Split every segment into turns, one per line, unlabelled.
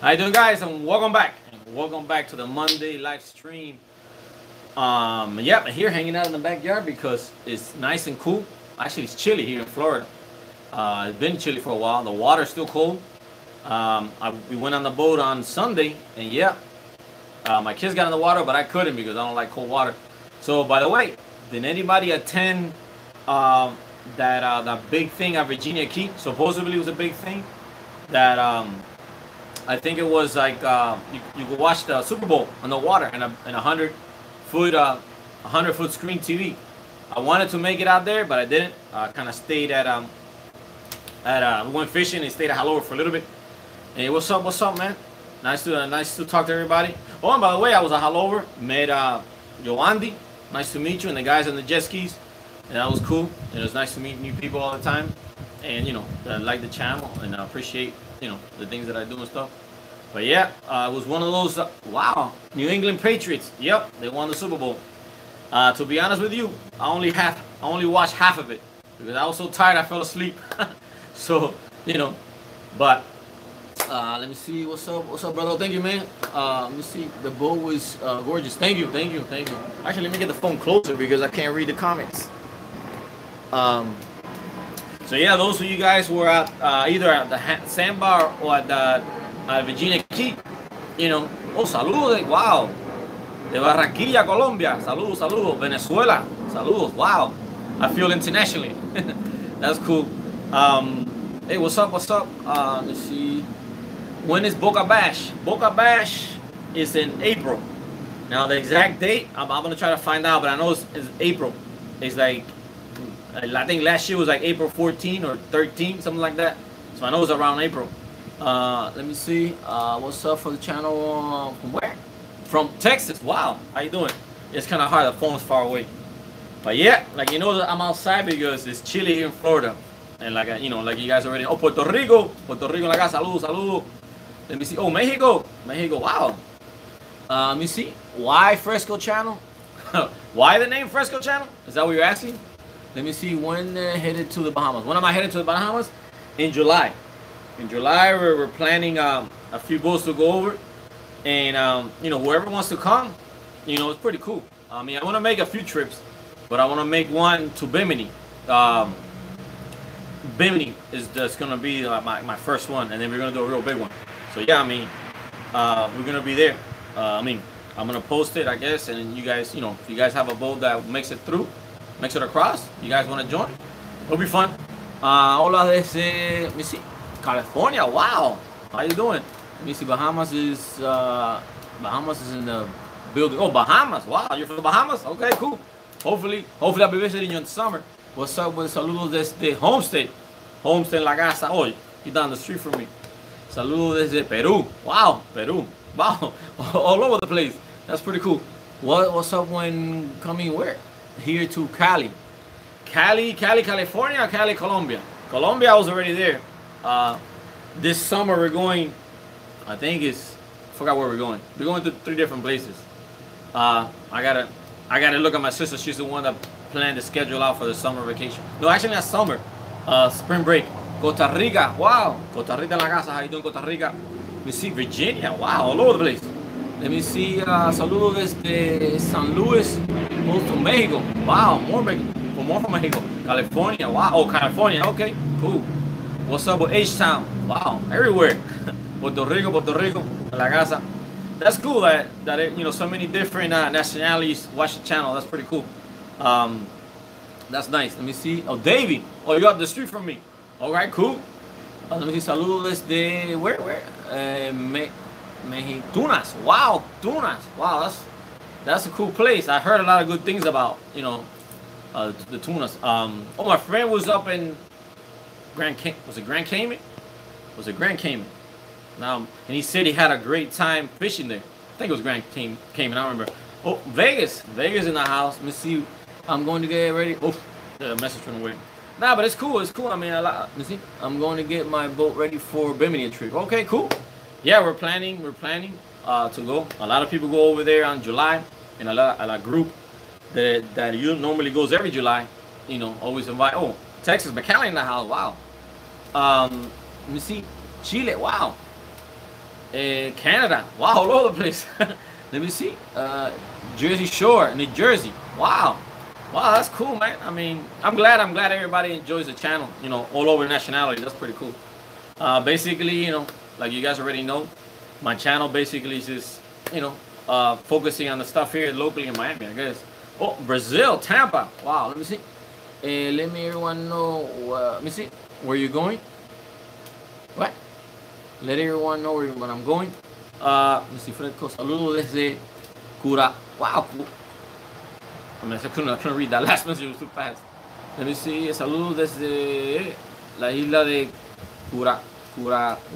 How you doing, guys? And welcome back. And welcome back to the Monday live stream. Yeah, I'm here hanging out in the backyard because it's nice and cool. Actually, it's chilly here in Florida. It's been chilly for a while. The water's still cold. We went on the boat on Sunday, and yeah, my kids got in the water, but I couldn't because I don't like cold water. So, by the way, did anybody attend that big thing at Virginia Key? Supposedly it was a big thing that I think it was like you could watch the Super Bowl on the water in a 100-foot screen TV. I wanted to make it out there, but I didn't. I kind of stayed we went fishing and stayed at hialeah for a little bit. Hey, what's up, man? Nice to talk to everybody. Oh, and by the way, I was at hialeah, met Yoandi. Nice to meet you, and the guys on the jet skis. And that was cool. And it was nice to meet new people all the time. And that like the channel and I appreciate the things that I do and stuff. But yeah, it was one of those. Wow, New England Patriots. Yep, they won the Super Bowl. To be honest with you, I only watched half of it because I was so tired I fell asleep. So but let me see. What's up, brother? Thank you, man. Let me see. The bowl was gorgeous. Thank you. Actually, let me get the phone closer because I can't read the comments. So yeah, those of you guys who were at either at the sandbar or at the Virginia Key, oh, saludos, wow, de Barranquilla, Colombia, saludos, Venezuela, saludos, wow, I feel internationally. That's cool. Hey, what's up? Let's see, when is Boca Bash? Boca Bash is in April. Now the exact date, I'm gonna try to find out, but I know it's April. It's like, I think last year was like April 14 or 13, something like that. So I know it's around April. Let me see. What's up for the channel? From where? From Texas. Wow. How you doing? It's kind of hard. The phone's far away. But yeah, like I'm outside because it's chilly here in Florida. And like like you guys already. Oh, Puerto Rico en la casa. Saludos. Let me see. Oh, Mexico. Wow. Let me see. Why Fresco channel? Why the name Fresco channel? Is that what you're asking? Let me see, when headed to the Bahamas. When am I headed to the Bahamas? In July. In July, we're planning a few boats to go over. And, whoever wants to come, it's pretty cool. I mean, I want to make a few trips, but I want to make one to Bimini. Bimini is just going to be my first one, and then we're going to do a real big one. So, yeah, I mean, we're going to be there. I'm going to post it, I guess, and you guys, if you guys have a boat that makes it across, you guys want to join? It'll be fun. Hola desde, let me see, California. Wow, how you doing? Let me see. Bahamas is in the building. Oh, Bahamas. Wow, you're from the Bahamas? Okay, cool. Hopefully I'll be visiting you in the summer. What's up with saludos desde Homestead en la casa. Oh, you're down the street from me. Saludos desde Peru. Wow, Peru. Wow, all over the place. That's pretty cool. What's up when coming where? Here to Cali, California, or Cali, Colombia. Colombia, I was already there. This summer we're going. I forgot where we're going. We're going to 3 different places. I gotta look at my sister. She's the one that planned the schedule out for the summer vacation. No, actually not summer. Spring break. Costa Rica. Wow, Costa Rica en la casa. How you doing, Costa Rica? Let me see, Virginia. Wow, all over the place. Let me see, saludos desde San Luis, close to Mexico. Wow, more from Mexico. California, wow. Oh, California, okay, cool. What's up with H-Town? Wow, everywhere. Puerto Rico, La Casa. That's cool that so many different nationalities watch the channel. That's pretty cool. That's nice. Let me see. Oh, Davey. Oh, you're up the street from me. All right, cool. Let me see, saludos desde, where? Tunas. Wow, Tunas. Wow, that's a cool place. I heard a lot of good things about the Tunas. Oh, my friend was up in Grand Cayman? Was it Grand Cayman? Now, and he said he had a great time fishing there. I think it was Grand Cayman. I remember. Oh, Vegas in the house. Let me see. I'm going to get ready. Oh, the message from the way. Nah, but it's cool. I mean, let me see. I'm going to get my boat ready for Bimini trip. Okay, cool. Yeah, we're planning to go. A lot of people go over there on July, and a lot group that normally goes every July. Always invite. Oh, Texas, McAllen in the house. Wow. Let me see. Chile. Wow. Canada. Wow, all over the place. Let me see. Jersey Shore, New Jersey. Wow. Wow, that's cool, man. I mean, I'm glad everybody enjoys the channel, you know, all over nationality. That's pretty cool. Basically, you know, like you guys already know, my channel basically is just, you know, focusing on the stuff here locally in Miami, I guess. Oh, Brazil, Tampa. Wow, let me see. Let me everyone know, let me see, where you're going. What? Let everyone know where I'm going. Let me see, Fresco, saludos desde Cura. Wow. I mean, I couldn't read that last message, it was too fast. Let me see, saludos desde la isla de Cura.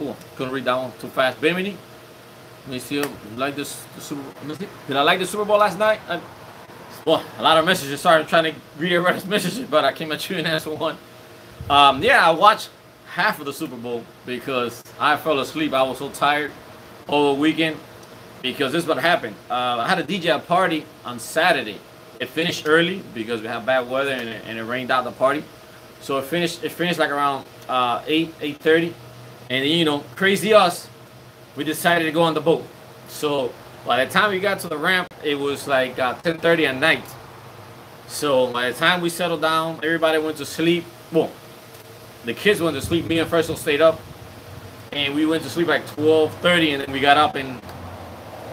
Oh, couldn't read that one, too fast. Bimini. Let me see, like the Super Bowl. Did I like the Super Bowl last night? Well, a lot of messages. Sorry, I'm trying to read everybody's messages, but I came at you and answer one. Yeah, I watched half of the Super Bowl because I fell asleep. I was so tired over the weekend because this is what happened. I had a DJ party on Saturday. It finished early because we had bad weather and it rained out the party. So it finished like around 8:30, and then, you know, crazy us, we decided to go on the boat. So by the time we got to the ramp, it was like 10:30 at night. So by the time we settled down, everybody went to sleep. Well, the kids went to sleep. Me and Fresco stayed up, and we went to sleep like 12:30, and then we got up in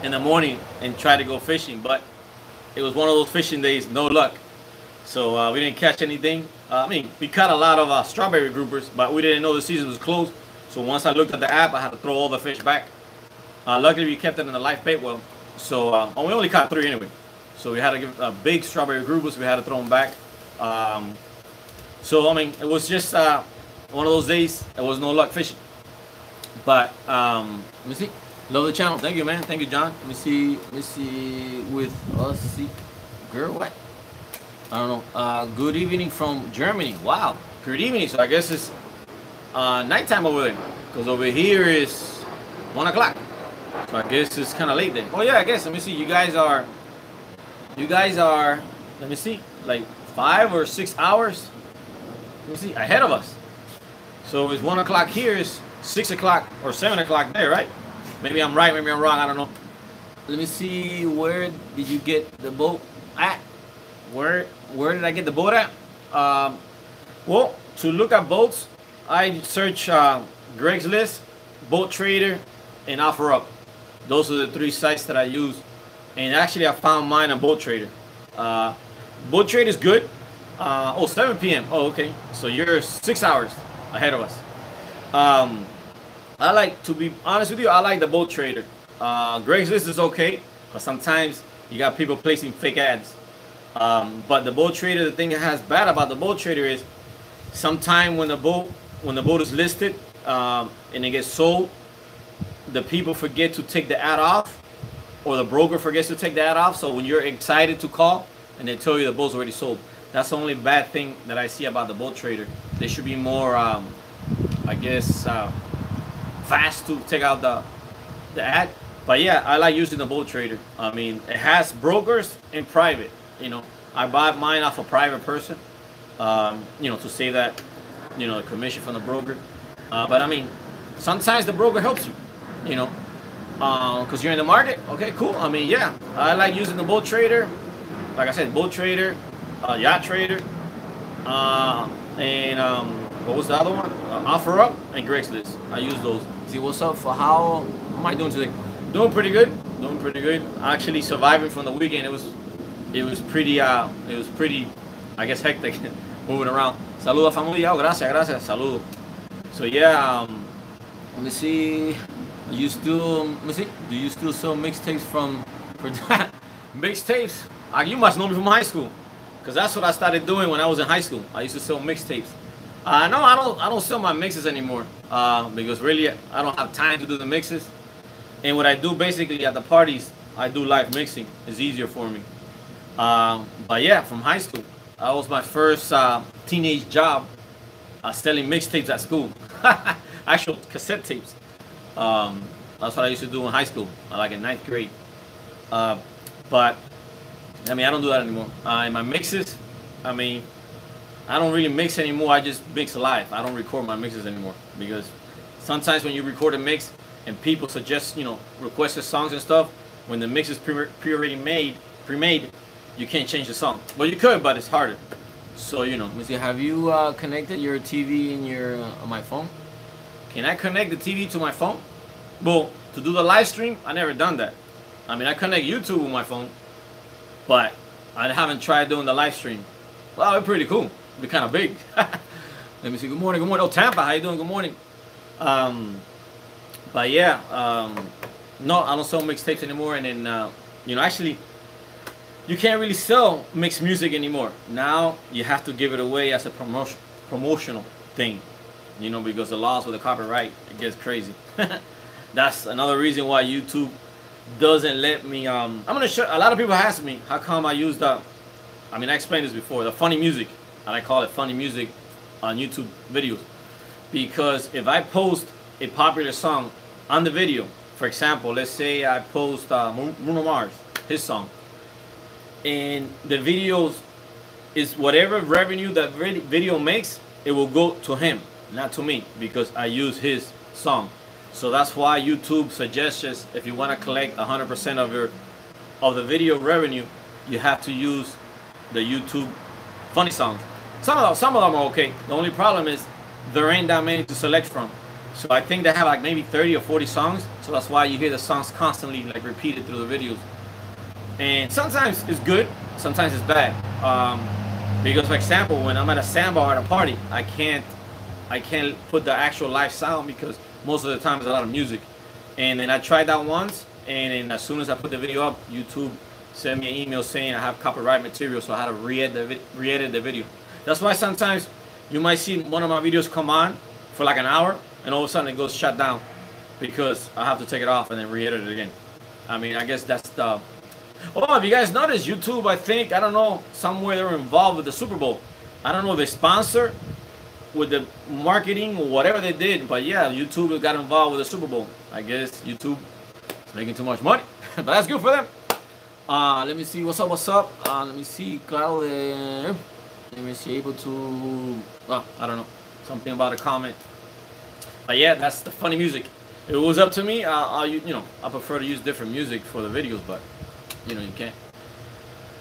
the morning and tried to go fishing. But it was one of those fishing days, no luck. So we didn't catch anything. I mean, we caught a lot of strawberry groupers, but we didn't know the season was closed. So once I looked at the app, I had to throw all the fish back. Luckily, we kept it in the live bait well. So we only caught 3 anyway. So we had to give big strawberry groupers. We had to throw them back. So I mean, it was just one of those days. There was no luck fishing. But let me see. Love the channel. Thank you, man. Thank you, John. Let me see. With us, see, girl, what? I don't know. Good evening from Germany. Wow. Good evening. So I guess it's nighttime over there, because over here is 1 o'clock. So I guess it's kind of late then. Oh yeah, I guess. Let me see. You guys are. Let me see. Like 5 or 6 hours. Let me see. Ahead of us. So it's 1 o'clock here. It's 6 o'clock or 7 o'clock there, right? Maybe I'm right. Maybe I'm wrong. I don't know. Let me see. Where did you get the boat at? Where did I get the boat at? Well, to look at boats, I search Greg's List, Boat Trader, and OfferUp. Those are the 3 sites that I use. And actually, I found mine on Boat Trader. Boat Trader is good. 7 p.m. Oh, okay. So you're 6 hours ahead of us. I like, to be honest with you, I like the Boat Trader. Greg's List is okay, but sometimes you got people placing fake ads. But the Boat Trader, the thing that has bad about the Boat Trader is sometime when the boat is listed and it gets sold, the people forget to take the ad off, or the broker forgets to take the ad off. So when you're excited to call and they tell you the boat's already sold, that's the only bad thing that I see about the Boat Trader. They should be more, I guess, fast to take out the ad. But yeah, I like using the Boat Trader. I mean, it has brokers and private. You know, I buy mine off a private person, you know, to save that, you know, the commission from the broker. But I mean, sometimes the broker helps you, you know, because you're in the market. Okay, cool. I mean, yeah, I like using the Boat Trader. Like I said, Boat Trader, Yacht Trader, and what was the other one? OfferUp and Greg's List. I use those. See, what's up? For how am I doing today? Doing pretty good. Doing pretty good. Actually surviving from the weekend. It was pretty, I guess, hectic moving around. Saludos, familia. Gracias. Saludos. So yeah, let me see. Let me see. Do you still sell mixtapes for that? Mixtapes? You must know me from high school, because that's what I started doing when I was in high school. I used to sell mixtapes. No, I don't sell my mixes anymore, because really I don't have time to do the mixes. And what I do basically at the parties, I do live mixing. It's easier for me. But yeah, from high school, that was my first teenage job, selling mixtapes at school. Actual cassette tapes. That's what I used to do in high school, like in 9th grade. But I mean, I don't do that anymore. In my mixes, I mean, I don't really mix anymore. I just mix live. I don't record my mixes anymore, because sometimes when you record a mix, and people suggest, requested songs and stuff. When the mix is already pre-made, you can't change the song. Well, you could, but it's harder. So, let me see. Have you connected your TV in your on my phone? Can I connect the TV to my phone? Well, to do the live stream, I never done that. I mean, I connect YouTube with my phone, but I haven't tried doing the live stream. Well, it's pretty cool. It'd be kind of big. Let me see. Good morning. Good morning. Oh, Tampa, how you doing? Good morning. But yeah, no, I don't sell mixtapes anymore. And then, actually, you can't really sell mixed music anymore. Now you have to give it away as a promotional thing, because the laws with the copyright, it gets crazy. That's another reason why YouTube doesn't let me. I'm gonna show. A lot of people ask me how come I use the. I mean, I explained this before. The funny music, and I call it funny music on YouTube videos, because if I post a popular song on the video, for example, let's say I post Bruno Mars, his song, and the videos is whatever revenue that video makes, it will go to him, not to me, because I use his song. So that's why YouTube suggests, if you want to collect 100% of the video revenue, you have to use the YouTube funny songs. Some of them are okay. The only problem is there ain't that many to select from. So I think they have like maybe 30 or 40 songs. So that's why you hear the songs constantly like repeated through the videos. And sometimes it's good, sometimes it's bad. Because for example, when I'm at a sandbar or at a party, I can't put the actual live sound because most of the time there's a lot of music. And then I tried that once, and then as soon as I put the video up, YouTube sent me an email saying I have copyright material, so I had to re-edit the video. That's why sometimes you might see one of my videos come on for like an hour, and all of a sudden it goes shut down because I have to take it off and then re-edit it again. I mean, I guess that's the... Oh, if you guys noticed, YouTube, I don't know, somewhere they were involved with the Super Bowl. I don't know if they sponsor with the marketing or whatever they did, but yeah, YouTube got involved with the Super Bowl. I guess YouTube is making too much money, but that's good for them. Let me see, what's up? Let me see, Claro, let me see, able to, I don't know, something about a comment. But yeah, that's the funny music. If it was up to me, I prefer to use different music for the videos, but you can't.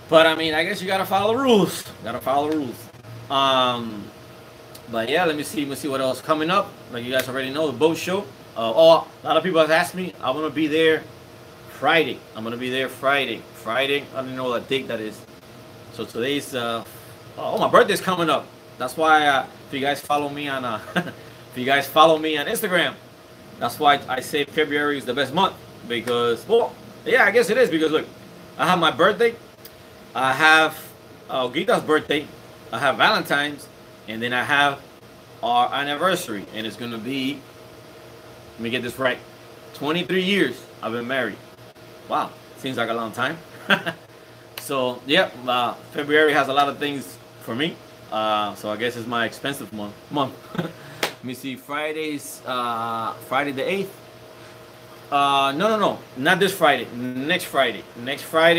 But I mean, I guess you gotta follow the rules. But yeah, let me see what else coming up. Like you guys already know, the boat show. A lot of people have asked me. I'm gonna be there Friday. Friday. I don't know what date that is. So today's my birthday's coming up. That's why if you guys follow me on Instagram, that's why I say February is the best month, because I guess it is, because look, I have my birthday, I have Gita's birthday, I have Valentine's, and then I have our anniversary, and it's gonna be, let me get this right, 23 years I've been married. Wow, seems like a long time. So yeah, February has a lot of things for me, so I guess it's my expensive month. Let me see, Friday the 8th. No, not this Friday, next Friday,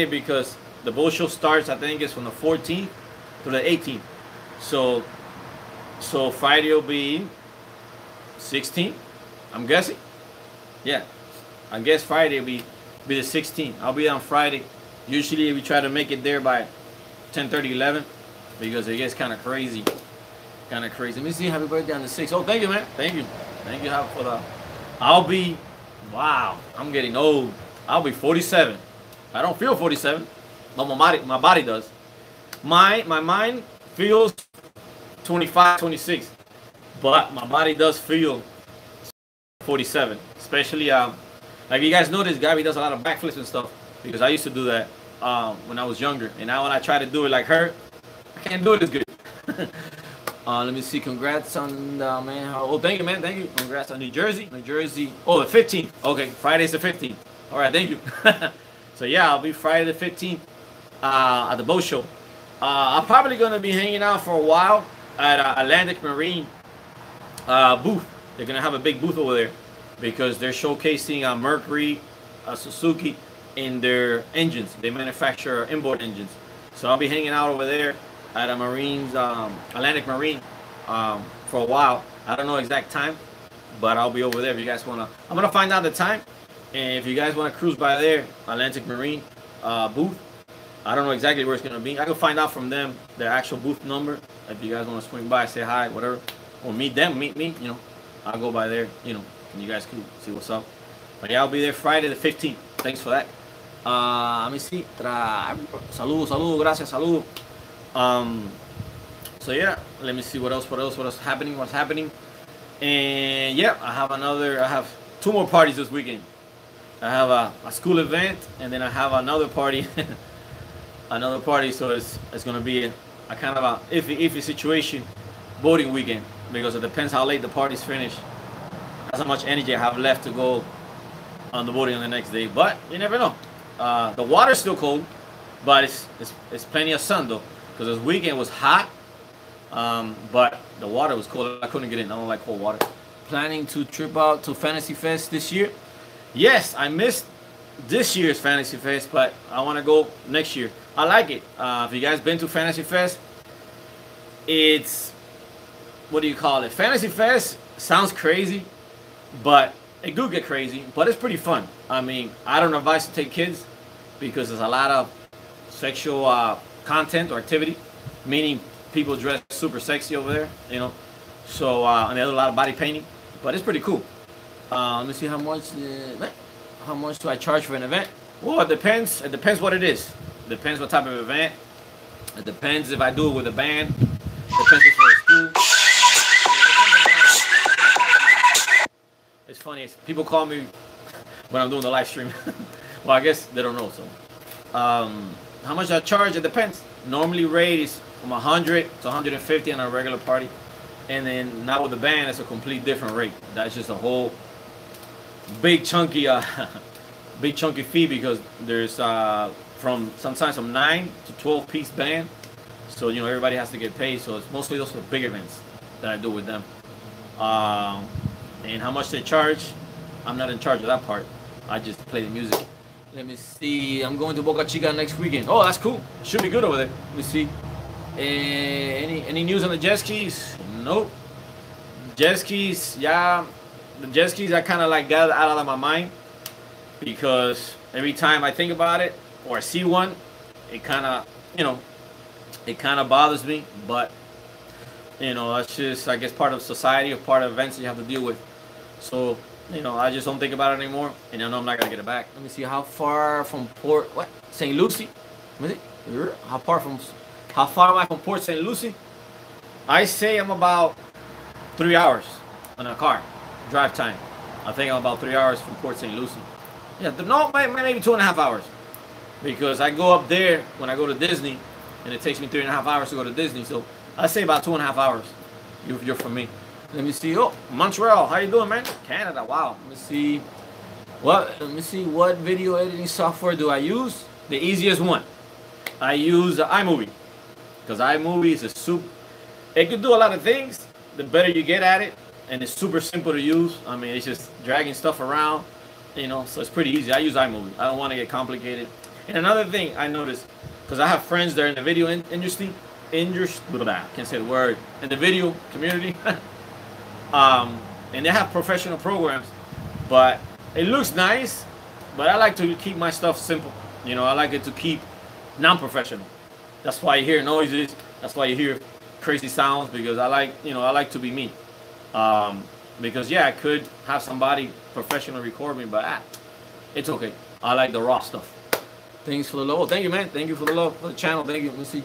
because the boat show starts, I think it's from the 14th to the 18th. So Friday will be 16th, I'm guessing. Yeah, I guess Friday will be the 16th. I'll be on Friday. Usually we try to make it there by 10:30, 11, because it gets kind of crazy. Let me see, happy birthday on the 6th. Oh, thank you, man. Thank you for the... I'm getting old. I'll be 47. I don't feel 47, but my body does. My mind feels 25, 26, but my body does feel 47. Especially, like you guys notice, Gabby does a lot of backflips and stuff, because I used to do that when I was younger, and now when I try to do it like her, I can't do it as good. Let me see. Congrats on the man. Oh, thank you, man. Thank you. Congrats on New Jersey. Oh, the 15th. Okay, Friday's the 15th. All right, thank you. So yeah, I'll be Friday the 15th at the boat show. I'm probably gonna be hanging out for a while at Atlantic Marine booth. They're gonna have a big booth over there because they're showcasing Mercury, Suzuki in their engines. They manufacture inboard engines. So I'll be hanging out over there at a Atlantic Marine for a while. I don't know exact time, but I'll be over there if you guys wanna. I'm gonna find out the time, and if you guys wanna cruise by there, Atlantic Marine booth. I don't know exactly where it's gonna be. I can find out from them their actual booth number. If you guys wanna swing by, say hi, whatever, or meet them, meet me. You know, I'll go by there. You know, and you guys can see what's up. But yeah, I'll be there Friday the 15th. Thanks for that. Let me see. Saludos, gracias, saludos. So yeah, let me see what else happening, what's happening. And yeah, I have 2 more parties this weekend. I have a school event, and then I have another party, so it's gonna be a kind of a iffy situation, voting weekend, because it depends how late the party's finish. That's how much energy I have left to go on the voting on the next day. But you never know. The water's still cold, but it's plenty of sun though, because this weekend was hot. But the water was cold. I couldn't get in. I don't like cold water. Planning to trip out to Fantasy Fest this year? Yes, I missed this year's Fantasy Fest, but I want to go next year. I like it. If you guys been to Fantasy Fest, it's, what do you call it? Fantasy Fest sounds crazy, but it do get crazy, but it's pretty fun. I mean, I don't advise to take kids because there's a lot of sexual content or activity, meaning people dress super sexy over there, you know. So and there's a lot of body painting, but it's pretty cool. Let me see how much do I charge for an event? Well, it depends. It depends what it is. It depends what type of event. It depends if I do it with a band. It depends if it's for a school. It's funny. People call me when I'm doing the live stream. Well, I guess they don't know. So, how much I charge? It depends. Normally, rate is from 100 to 150 on a regular party, and then now with the band, it's a complete different rate. That's just a whole big chunky fee, because there's sometimes from 9 to 12 piece band, so you know everybody has to get paid. So it's mostly those are big events that I do with them. And how much they charge, I'm not in charge of that part. I just play the music. Let me see. I'm going to Boca Chica next weekend. Oh, that's cool. Should be good over there. Let me see. Any news on the jet skis? Nope. Jet skis, yeah. The jet skis, I kind of like got out of my mind, because every time I think about it or I see one, it kind of, you know, it kind of bothers me. But you know, that's just, I guess, part of society or part of events that you have to deal with. So, you know, I just don't think about it anymore, and I know I'm not gonna get it back. Let me see, how far from Port St. Lucie? How far am I from Port St. Lucie? I say I'm about 3 hours on a car drive time. I think I'm about 3 hours from Port St. Lucie. Yeah, no, maybe 2.5 hours, because I go up there when I go to Disney, and it takes me 3.5 hours to go to Disney. So I say about 2.5 hours. You're from me. Let me see. Oh, Montreal. How you doing, man? Canada. Wow. Let me see. Let me see. What video editing software do I use? The easiest one. I use iMovie, because iMovie is a super. It can do a lot of things. The better you get at it, and it's super simple to use. I mean, it's just dragging stuff around, you know. So it's pretty easy. I use iMovie. I don't want to get complicated. And another thing I noticed, because I have friends that are in the video industry. Can't say the word, in the video community. And they have professional programs, but it looks nice, but I like to keep my stuff simple. You know, I like it to keep non-professional. That's why you hear noises. That's why you hear crazy sounds, because I like to be me. Because yeah, I could have somebody professional record me, but it's okay. I like the raw stuff. Thanks for the love. Thank you, man. Thank you for the love for the channel. Thank you. Let me see.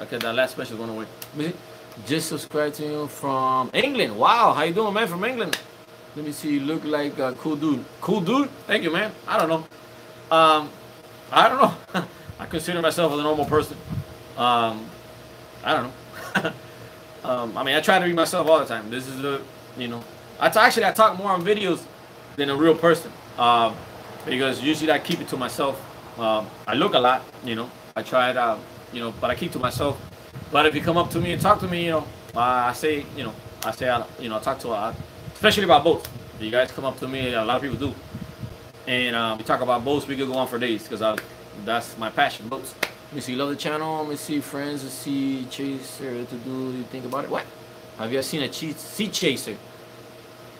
Okay, that last special is going away. Let me see. Just subscribe to you from England. Wow, how you doing, man? From England. Let me see. You look like a cool dude. Cool dude? Thank you, man. I don't know. I don't know. I consider myself as a normal person. I don't know. I mean, I try to be myself all the time. This is you know, I talk more on videos than a real person. Because usually I keep it to myself. I look a lot, you know. I try it out, you know, but I keep to myself. But if you come up to me and talk to me, you know, I talk to a lot, especially about boats. If you guys come up to me, a lot of people do, and we talk about boats. We could go on for days, because that's my passion, boats. Let me see, love the channel. Let me see, friends. Let's see, chaser to do. You think about it? What? Have you ever seen a sea chaser?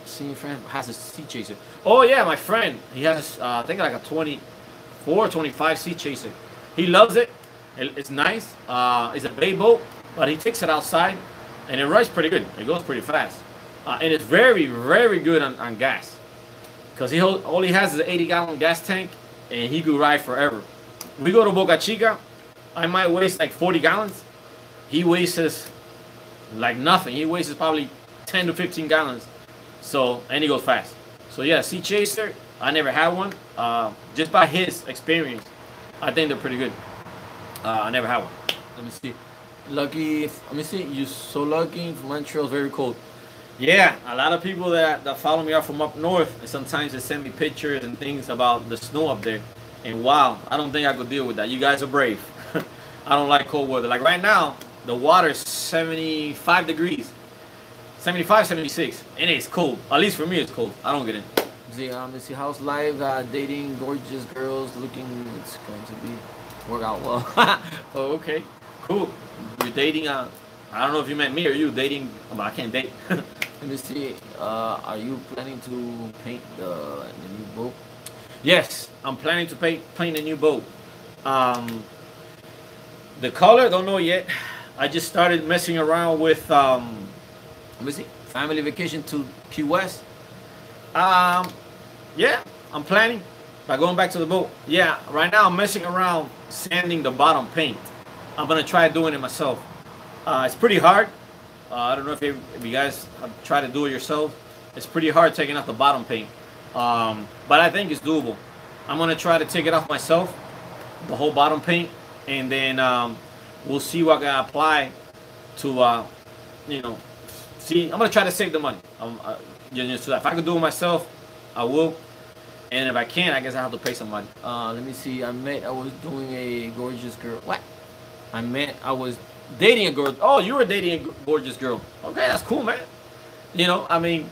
Seeing friend has a sea chaser. Oh yeah, my friend. He has I think like a 24, 25 sea chaser. He loves it. It's nice. It's a bay boat, but he takes it outside, and it rides pretty good. It goes pretty fast, and it's very, very good on gas. Cause all he has is an 80-gallon gas tank, and he could ride forever. We go to Boca Chica. I might waste like 40 gallons. He wastes like nothing. He wastes probably 10 to 15 gallons. So, and he goes fast. So yeah, Sea Chaser, I never had one. Just by his experience, I think they're pretty good. I never had one. Let me see. Lucky, let me see. You're so lucky. Montreal's very cold. Yeah, a lot of people that follow me are from up north, and sometimes they send me pictures and things about the snow up there. And wow, I don't think I could deal with that. You guys are brave. I don't like cold weather. Like right now, the water is 75 degrees. 75, 76, and it's cold. At least for me, it's cold. I don't get it. See, let's see, how's live dating gorgeous girls looking? It's going to be work out well. Oh, okay, cool. You're dating. I don't know if you meant me or you dating. But I can't date. Let me see. Are you planning to paint the new boat? Yes, I'm planning to paint a new boat. The color, don't know yet. I just started messing around with. Let me see. Family vacation to Key West. Yeah, I'm planning by going back to the boat. Yeah, right now I'm messing around sanding the bottom paint. I'm gonna try doing it myself. It's pretty hard. I don't know if you guys have tried to do it yourself. It's pretty hard taking off the bottom paint. But I think it's doable. I'm gonna try to take it off myself, the whole bottom paint, and then we'll see what I can apply to, you know. See, I'm gonna try to save the money. So if I could do it myself, I will. And if I can't, I guess I have to pay somebody. Let me see. I was doing a gorgeous girl. What? I was dating a girl. Oh, you were dating a gorgeous girl. Okay, that's cool, man. You know, I mean,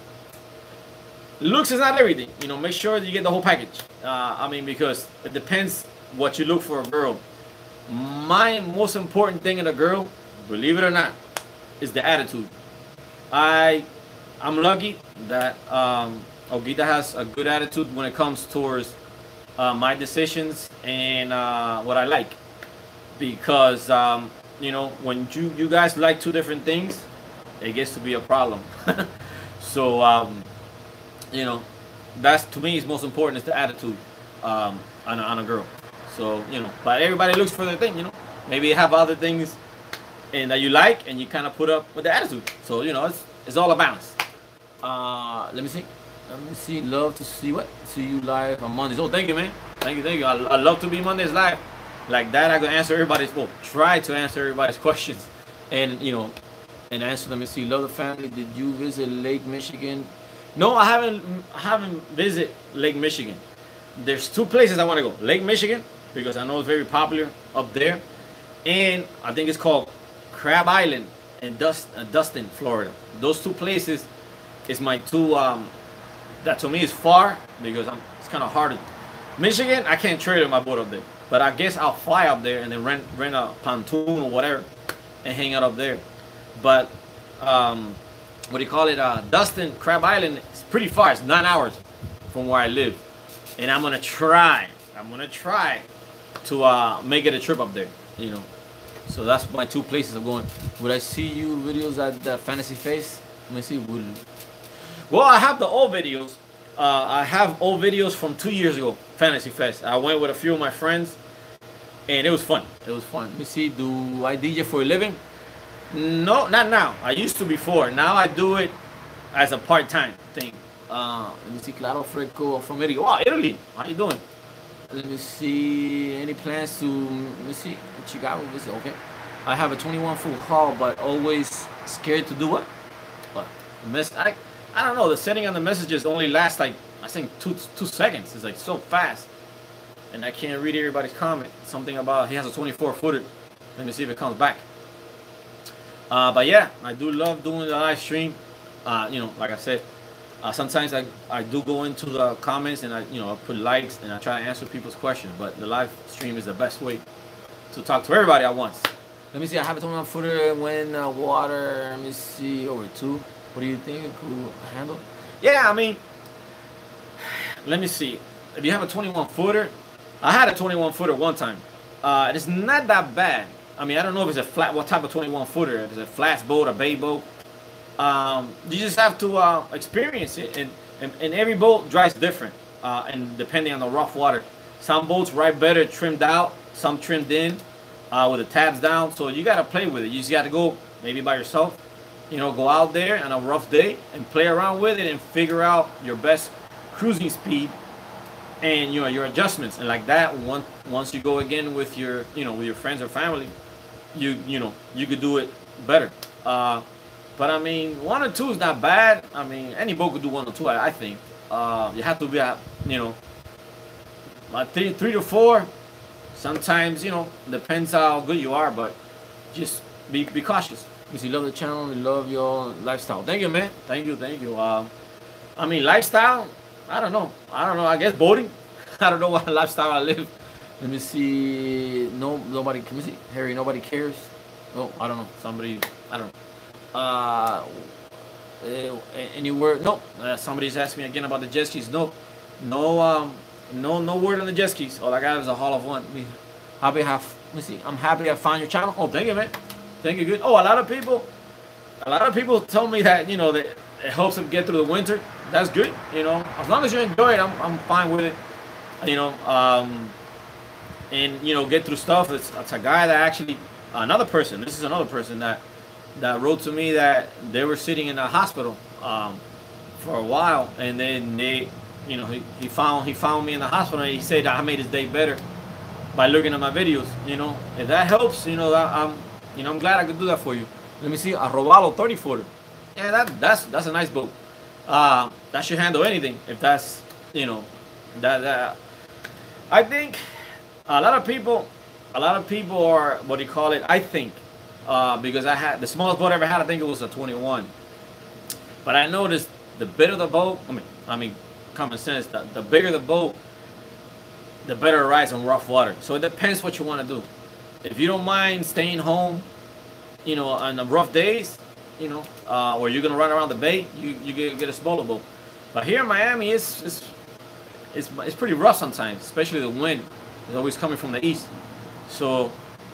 looks is not everything. You know, make sure that you get the whole package. I mean, because it depends what you look for a girl. My most important thing in a girl, believe it or not, is the attitude. I'm lucky that Olguita has a good attitude when it comes towards my decisions and what I like, because you know, when you guys like two different things, it gets to be a problem. So you know, that's to me is most important is the attitude on a girl. So you know, but everybody looks for their thing. You know, maybe you have other things and that you like, and you kind of put up with the attitude. So you know, it's all a balance. Let me see. Love to see you live on Mondays. Oh, thank you, man. Thank you. I love to be Mondays live. Like that, I can answer everybody's. Well, try to answer everybody's questions, and you know, and answer them. Let me see. Love the family. Did you visit Lake Michigan? No, I haven't visited Lake Michigan. There's two places I want to go. Lake Michigan, because I know it's very popular up there, and I think it's called Crab Island and Dustin, Florida. Those two places is my two. That to me is far because it's kind of hard. Michigan, I can't trailer my boat up there, but I guess I'll fly up there and then rent a pontoon or whatever and hang out up there. But what do you call it? Dustin, Crab Island is pretty far. It's 9 hours from where I live, and I'm gonna try to make it a trip up there. You know. So that's my two places I'm going. Would I see you videos at the Fantasy Fest? Let me see. Well, I have the old videos. I have old videos from 2 years ago, Fantasy Fest. I went with a few of my friends, and it was fun. It was fun. Let me see. Do I DJ for a living? No, not now. I used to before. Now I do it as a part-time thing. Let me see. Claro Fresco from Italy. Wow, Italy. How you doing? Let me see. Any plans to, let me see, Chicago visit? Okay. I have a 21 full haul, but always scared to do what? What? I don't know. The setting on the messages only lasts like, I think two seconds. It's like so fast, and I can't read everybody's comment. Something about he has a 24-footer. Let me see if it comes back. But yeah, I do love doing the live stream. You know, like I said, sometimes I do go into the comments and I put likes and I try to answer people's questions. But the live stream is the best way to talk to everybody at once. Let me see. I have a 21-footer when water. Let me see, over 2. What do you think? Cool handle? Yeah, I mean, let me see. If you have a 21 footer, I had a 21 footer one time. It's not that bad. I mean, I don't know if it's a flat, what type of 21 footer. If it's a flat boat, a bay boat. You just have to experience it, and every boat dries different, and depending on the rough water. Some boats ride better trimmed out, some trimmed in, with the tabs down. So you gotta play with it. You just gotta go maybe by yourself, you know, go out there on a rough day and play around with it and figure out your best cruising speed and your adjustments. And like that, once you go again with your with your friends or family, you could do it better. But I mean, 1 or 2 is not bad. I mean, any boat could do 1 or 2. I think. You have to be at like 3 to 4. Sometimes depends how good you are, but just be cautious. Because you love the channel, we love your lifestyle. Thank you, man. Thank you. I mean, lifestyle. I don't know. I guess boating. I don't know what lifestyle I live. Let me see. No, nobody. Can we see? Harry, nobody cares. Oh, I don't know. Somebody. I don't know. Any word? No. Somebody's asked me again about the jet skis. No word on the jet skis. All I got is a Hall of One. Let me see. I'm happy I found your channel. Oh, thank you, man. Thank you. Good. Oh, a lot of people tell me that that it helps them get through the winter. That's good. As long as you enjoy it, I'm fine with it. And get through stuff. It's a guy that actually another person. This is another person that wrote to me that they were sitting in a hospital for a while, and then he found me in the hospital, and he said I made his day better by looking at my videos. If that helps, I'm glad I could do that for you. Let me see, a Robalo 30 footer. Yeah, that's a nice boat. That should handle anything. If that's that I think a lot of people are, what do you call it? I think because I had the smallest boat I ever had. I think it was a 21. But I noticed the bigger the boat. I mean, common sense. The bigger the boat, the better it rides on rough water. So it depends what you want to do. If you don't mind staying home, on the rough days, or you're gonna run around the bay, you get a smaller boat. But here in Miami, it's pretty rough sometimes, especially the wind is always coming from the east. So,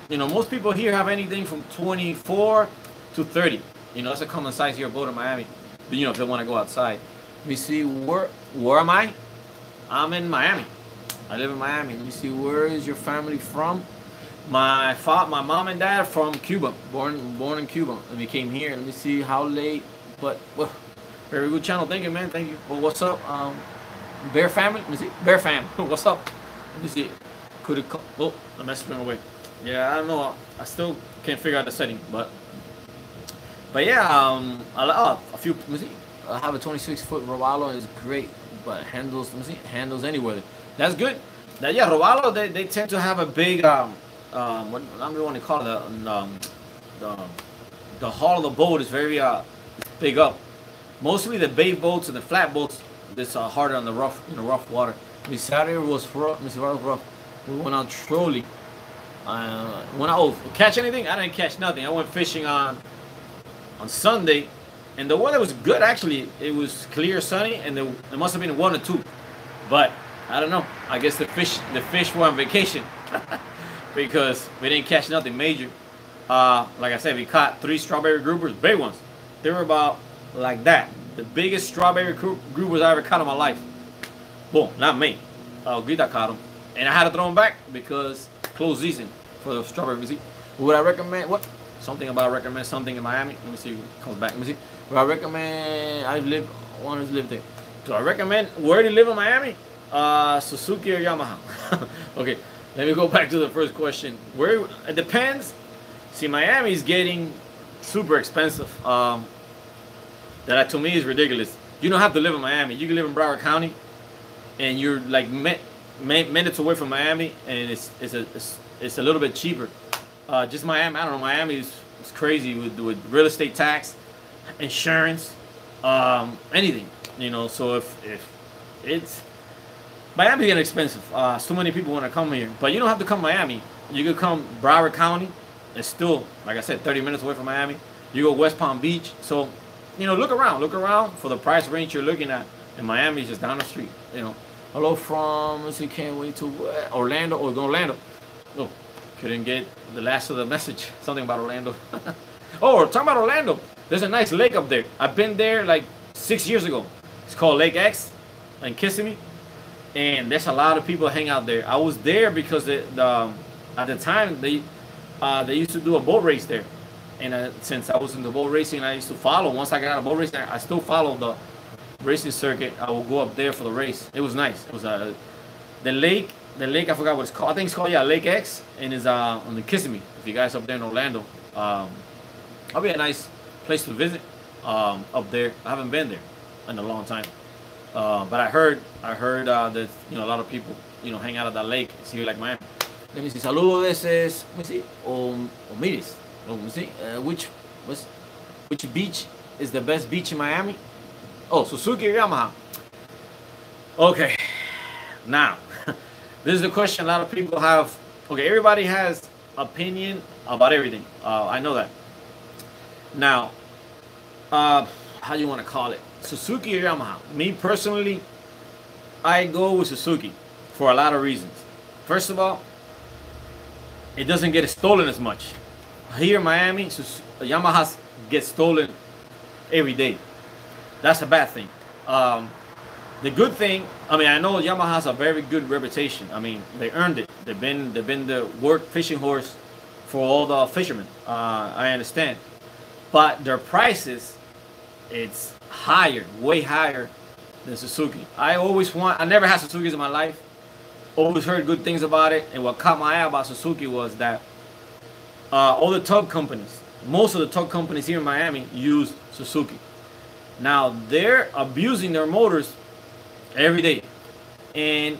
most people here have anything from 24 to 30. It's a common size here boat in Miami. But, if they want to go outside. Let me see, where am I? I'm in Miami. I live in Miami. Let me see, where is your family from? My mom and dad from Cuba, born in Cuba, and we came here. Let me see how late, but well, very good channel. Thank you, man. Thank you. Well, what's up, Bear family? Let me see, Bear fam. What's up? Let me see. Could it come? Oh, the message went away. Yeah, I don't know. I still can't figure out the setting, but yeah, a few. Let me see. I have a 26-foot Robalo. It's great, but handles. Let me see, handles any weather. That's good. Yeah, Robalo. They tend to have a big what I don't want to call it, the hull of the boat is very big up. Mostly the bay boats and the flat boats, it's harder on the rough water. Saturday was rough. We went on trolling. Catch anything? I didn't catch nothing. I went fishing on Sunday, and the weather was good actually. It was clear, sunny, and there must have been 1 or 2, but I don't know. I guess the fish were on vacation. Because we didn't catch nothing major. Like I said, we caught 3 strawberry groupers, big ones. They were about like that. The biggest strawberry groupers I ever caught in my life. Boom, not me. Guida caught them. And I had to throw them back because closed season for the strawberry visit. Would I recommend, something about recommend something in Miami? Let me see if it comes back. Let me see. Would I recommend, want to live there. Do I recommend where to live in Miami? Suzuki or Yamaha? Okay. Let me go back to the first question. Where it depends. See, Miami is getting super expensive. That to me is ridiculous. You don't have to live in Miami. You can live in Broward County, and you're like minutes away from Miami, and it's a little bit cheaper. Just Miami. I don't know. Miami is crazy with real estate tax, insurance, anything. So if it's Miami's getting expensive. So many people want to come here. But you don't have to come to Miami. You could come Broward County. It's still, like I said, 30 minutes away from Miami. You go West Palm Beach. So look around for the price range you're looking at. In Miami, just down the street. Hello from, let's see, can't wait to Orlando, or Orlando. Oh, couldn't get the last of the message. Something about Orlando. Oh, talking about Orlando. There's a nice lake up there. I've been there like 6 years ago. It's called Lake X in Kissimmee. And there's a lot of people hang out there. I was there because at the time they used to do a boat race there. And since I was in the boat racing, I used to follow. Once I got out of boat racing, I still follow the racing circuit. I will go up there for the race. It was nice. It was the lake. I forgot what it's called. I think it's called Lake X, and it's on the Kissimmee. If you guys up there in Orlando, that'll be a nice place to visit. Up there, I haven't been there in a long time, but I heard that a lot of people hang out at that lake. It's here like Miami. Let me see. Saludos. This is, let me see. Miris. Let me see. Which beach is the best beach in Miami? Oh, Suzuki or Yamaha? Okay. Now, this is the question a lot of people have. Okay, everybody has opinion about everything. I know that. Now, how do you want to call it? Suzuki or Yamaha? Me personally, I go with Suzuki for a lot of reasons. First of all, it doesn't get stolen as much. Here in Miami, Yamahas get stolen every day. That's a bad thing. The good thing, I know Yamaha has a very good reputation. They earned it. They've been the work fishing horse for all the fishermen. I understand, but their prices, it's higher, way higher than Suzuki. I never had Suzukis in my life. Always heard good things about it, and what caught my eye about Suzuki was that all the tug companies, most of the tug companies here in Miami use Suzuki. Now they're abusing their motors every day, and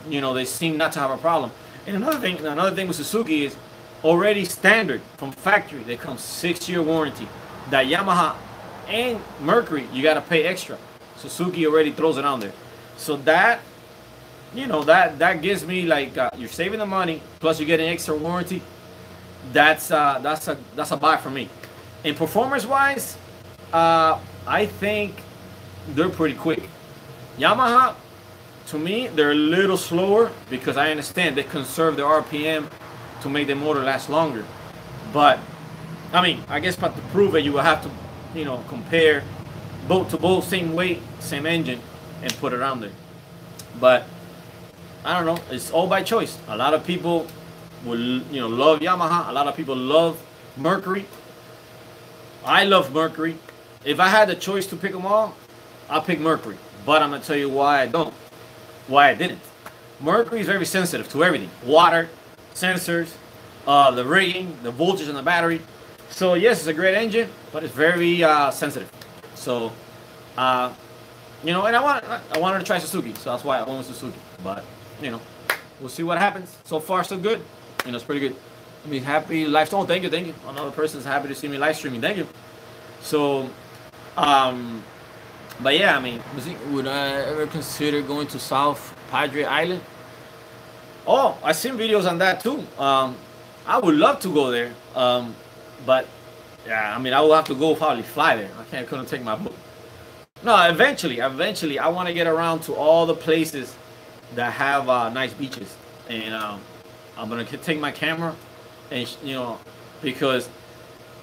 they seem not to have a problem. And another thing with Suzuki is already standard from factory. They come 6-year warranty. That Yamaha and Mercury, you gotta pay extra. Suzuki already throws it on there, so that that gives me like you're saving the money plus you're getting extra warranty. That's a buy for me. And performance wise, I think they're pretty quick. Yamaha, to me, they're a little slower because I understand they conserve their RPM to make the motor last longer. But I guess to prove it, you will have to compare boat to boat, same weight, same engine, and put it on there. But I don't know, it's all by choice. A lot of people will love Yamaha. A lot of people love Mercury. I love Mercury. If I had the choice to pick them all, I'll pick Mercury. But I'm gonna tell you why I didn't. Mercury is very sensitive to everything: water, sensors, the rigging, the voltage in the battery. So yes, it's a great engine, but it's very sensitive. So and I wanted to try Suzuki, so that's why I went with Suzuki. But we'll see what happens. So far, so good. It's pretty good. Happy live stream. Oh, thank you. Another person's happy to see me live streaming. Thank you. So, but yeah, would I ever consider going to South Padre Island? Oh, I've seen videos on that too. I would love to go there. But yeah, I will have to go probably fly there. I couldn't take my boat. No, eventually, I want to get around to all the places that have nice beaches, and I'm gonna take my camera, and because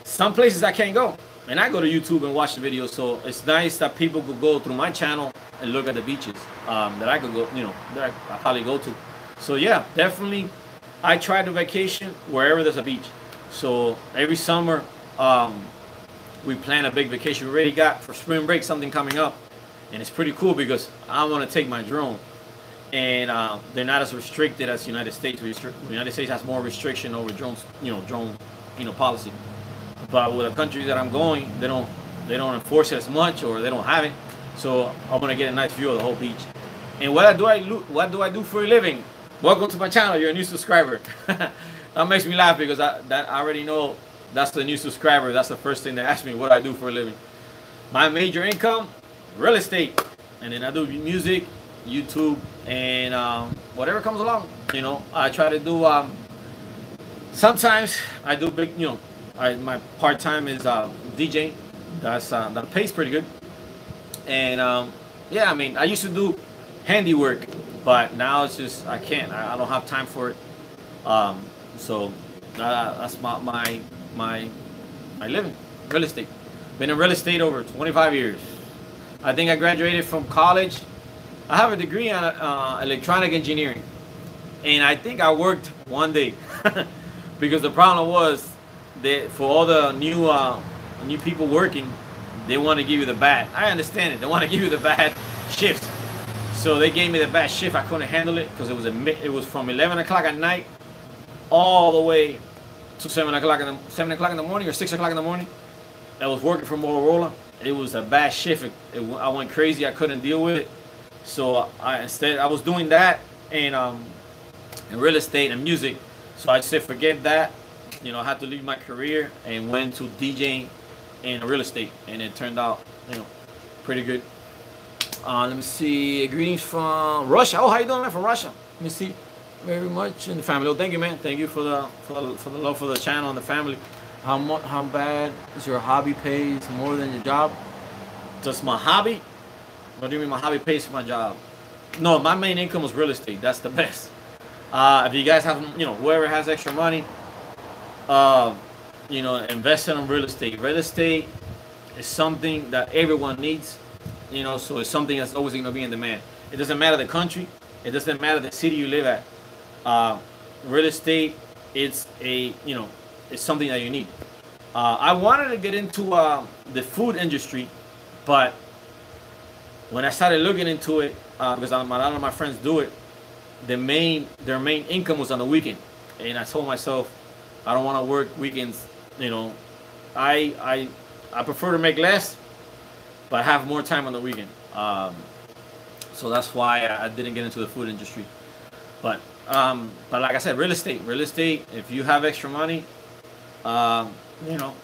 some places I can't go, and I go to YouTube and watch the videos. So it's nice that people could go through my channel and look at the beaches that I could go, that I probably go to. So yeah, definitely, I try to vacation wherever there's a beach. So every summer, we plan a big vacation. We already got for spring break something coming up, and it's pretty cool because I want to take my drone, and they're not as restricted as United States. The United States has more restriction over drones, drone, policy. But with the countries that I'm going, they don't enforce it as much, or they don't have it. So I'm gonna get a nice view of the whole beach. And what do I do for a living? Welcome to my channel. You're a new subscriber. That makes me laugh because I already know that's the new subscriber. That's the first thing they ask me, what I do for a living. My major income, real estate, and then I do music, YouTube, and whatever comes along. I try to do. Sometimes I do big. My part time is DJ. that pays pretty good. And yeah, I mean, I used to do handiwork, but now it's just I can't. I don't have time for it. So that's my living, real estate. Been in real estate over 25 years. I think I graduated from college. I have a degree in electronic engineering, and I think I worked one day because the problem was that for all the new people working, they want to give you the bad. I understand it. They want to give you the bad shifts. So they gave me the bad shift. I couldn't handle it because it was from 11 o'clock at night all the way to 7 o'clock in the morning or 6 o'clock in the morning. I was working for Motorola. It was a bad shift. I went crazy. I couldn't deal with it. So I was doing that in real estate and music. So I said forget that. You know, I had to leave my career and went to DJing in real estate, and it turned out, you know, pretty good. Let me see. Greetings from Russia. Oh, how you doing, man? From Russia. Let me see. Very much in the family. Oh, thank you, man. Thank you for the love for the channel and the family. How bad is your hobby pays more than your job? Just my hobby? What do you mean my hobby pays for my job? No, my main income was real estate. That's the best. If you guys have, you know, whoever has extra money, you know, invest in real estate. Real estate is something that everyone needs, you know, so it's something that's always going to be in demand. It doesn't matter the country. It doesn't matter the city you live at. Real estate, it's something that you need. I wanted to get into the food industry, but when I started looking into it, because a lot of my friends do it, their main income was on the weekend, and I told myself, I don't want to work weekends. You know, I prefer to make less, but have more time on the weekend. So that's why I didn't get into the food industry. But like I said, real estate. If you have extra money, you know,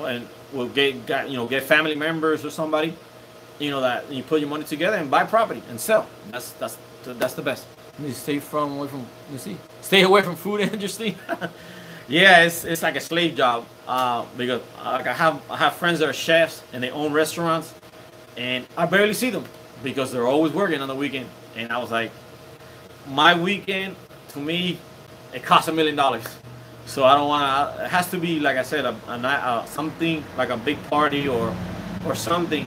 and we'll get family members or somebody, you know, that you put your money together and buy property and sell. That's the best. You stay away from food industry. Yeah, it's like a slave job. Because like I have friends that are chefs and they own restaurants, and I barely see them because they're always working on the weekend. And I was like, my weekend to me, it costs $1 million. So I don't want to. It has to be, like I said, something like a big party or something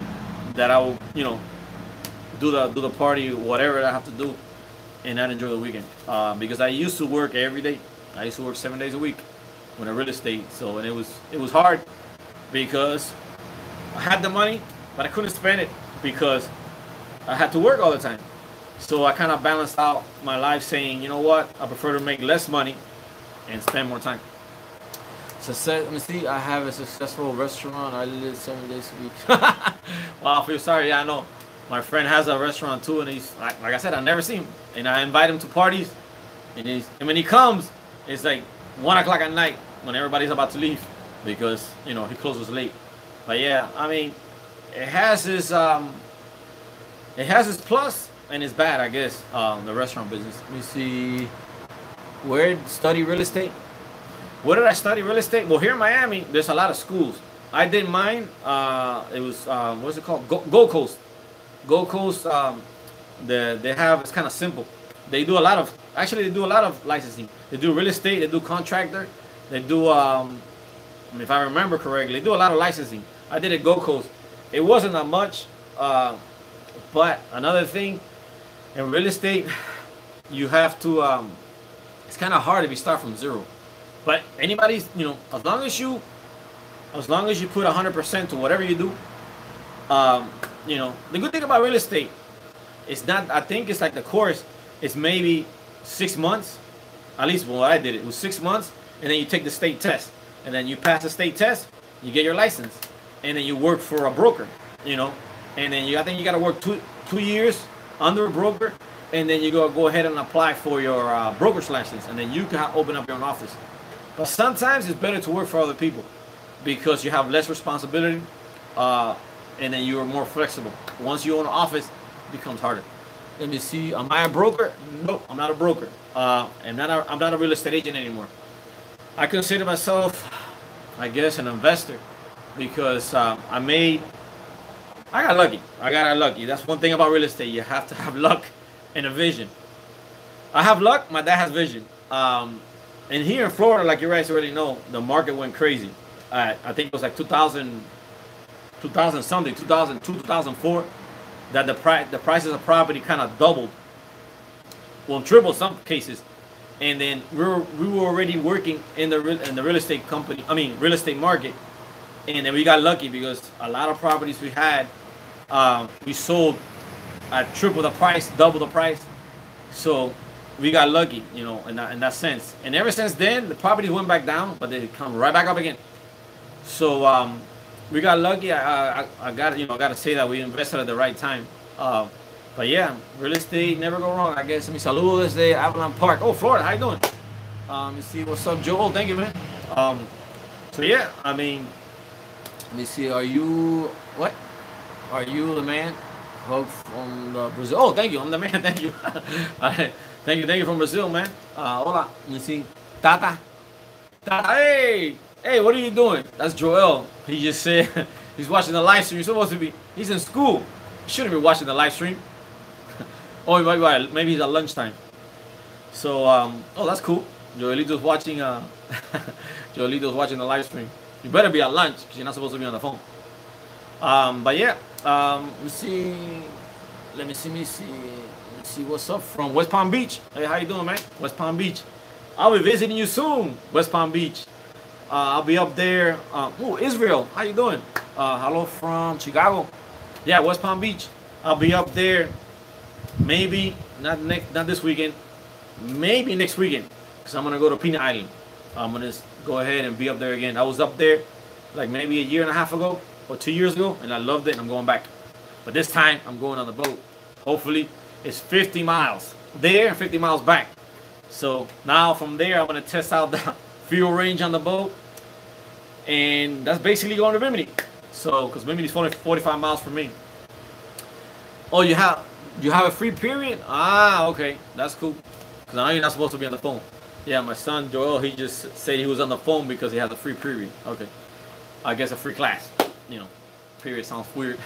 that I will, you know, do the party, whatever I have to do, and not enjoy the weekend. Because I used to work every day. I used to work 7 days a week when I real estate. So, and it was hard because I had the money, but I couldn't spend it because I had to work all the time. So I kind of balanced out my life, saying, you know what, I prefer to make less money and spend more time. Let me see. I have a successful restaurant. I live 7 days a week. Wow, I feel sorry. Yeah, I know. My friend has a restaurant too, and he's like I said, I never see him, and I invite him to parties, and when he comes, it's like 1 o'clock at night when everybody's about to leave because, you know, he closes late. But yeah, I mean, it has its plus and it's bad, I guess. The restaurant business. Let me see. Where did I study real estate? Where did I study real estate? Well, here in Miami, there's a lot of schools. I did mine. It was what's it called? Gold Coast. Gold Coast. It's kind of simple. They do a lot of licensing. They do real estate. They do contractor. They do if I remember correctly, they do a lot of licensing. I did it Gold Coast. It wasn't that much, but another thing in real estate, you have to. It's kind of hard if you start from zero. But anybody's, you know, as long as you put 100% to whatever you do, you know, the good thing about real estate, it's not. I think it's like the course. It's maybe 6 months. At least when I did it, it was 6 months, and then you take the state test, and then you pass the state test, you get your license, and then you work for a broker, you know, and then I think you got to work two years under a broker, and then you go ahead and apply for your broker's license, and then you can open up your own office. But sometimes it's better to work for other people because you have less responsibility, and then you are more flexible. Once you own an office, it becomes harder. Let me see. Am I a broker? Nope, I'm not a broker. I'm not a real estate agent anymore. I consider myself, I guess, an investor. because I got lucky. I got lucky. That's one thing about real estate. You have to have luck and a vision. I have luck. My dad has vision. And here in Florida, like you guys already know, the market went crazy. I think it was like 2000 something, 2002, 2004, that the prices of property kind of doubled. Well, tripled some cases. And then we were already working in the real estate company. I mean, real estate market. And then we got lucky because a lot of properties we had, we sold at triple the price, double the price. So we got lucky, you know, in that sense. And ever since then, the properties went back down, but they come right back up again. So we got lucky. I got, you know, I got to say that we invested at the right time. But yeah, real estate never go wrong. I guess. Mi saludo desde Avalon Park. Oh, Florida. How you doing? Let me see. What's up, Joel? Thank you, man. So yeah, I mean, let me see. Are you what? Are you the man? Hug from Brazil. Oh, thank you. I'm the man. Thank you. Thank you from Brazil, man. Hola. Let me see. Tata. Hey, what are you doing? That's Joel. He just said he's watching the live stream. He's supposed to be. He's in school. He shouldn't be watching the live stream. Oh, maybe he's at lunchtime. So, oh, that's cool. Joelito's watching. Joelito's watching the live stream. You better be at lunch because you're not supposed to be on the phone. But yeah, let me see what's up from West Palm Beach. Hey, how you doing, man? West Palm Beach. I'll be visiting you soon, West Palm Beach. I'll be up there. Oh, Israel, how you doing? Hello from Chicago. Yeah, West Palm Beach. I'll be up there. Maybe not this weekend. Maybe next weekend, because I'm gonna go to Peanut Island. I'm gonna go ahead and be up there again. I was up there like maybe a year and a half ago or 2 years ago, and I loved it. And I'm going back, but this time I'm going on the boat. Hopefully, it's 50 miles there and 50 miles back. So now from there, I'm gonna test out the fuel range on the boat, and that's basically going to Bimini. So, because Bimini is 45 miles from me. Oh, you have a free period? Ah, okay, that's cool. Because I know you're not supposed to be on the phone. Yeah, my son Joel, he just said he was on the phone because he has a free period. Okay, I guess a free class. You know, period sounds weird.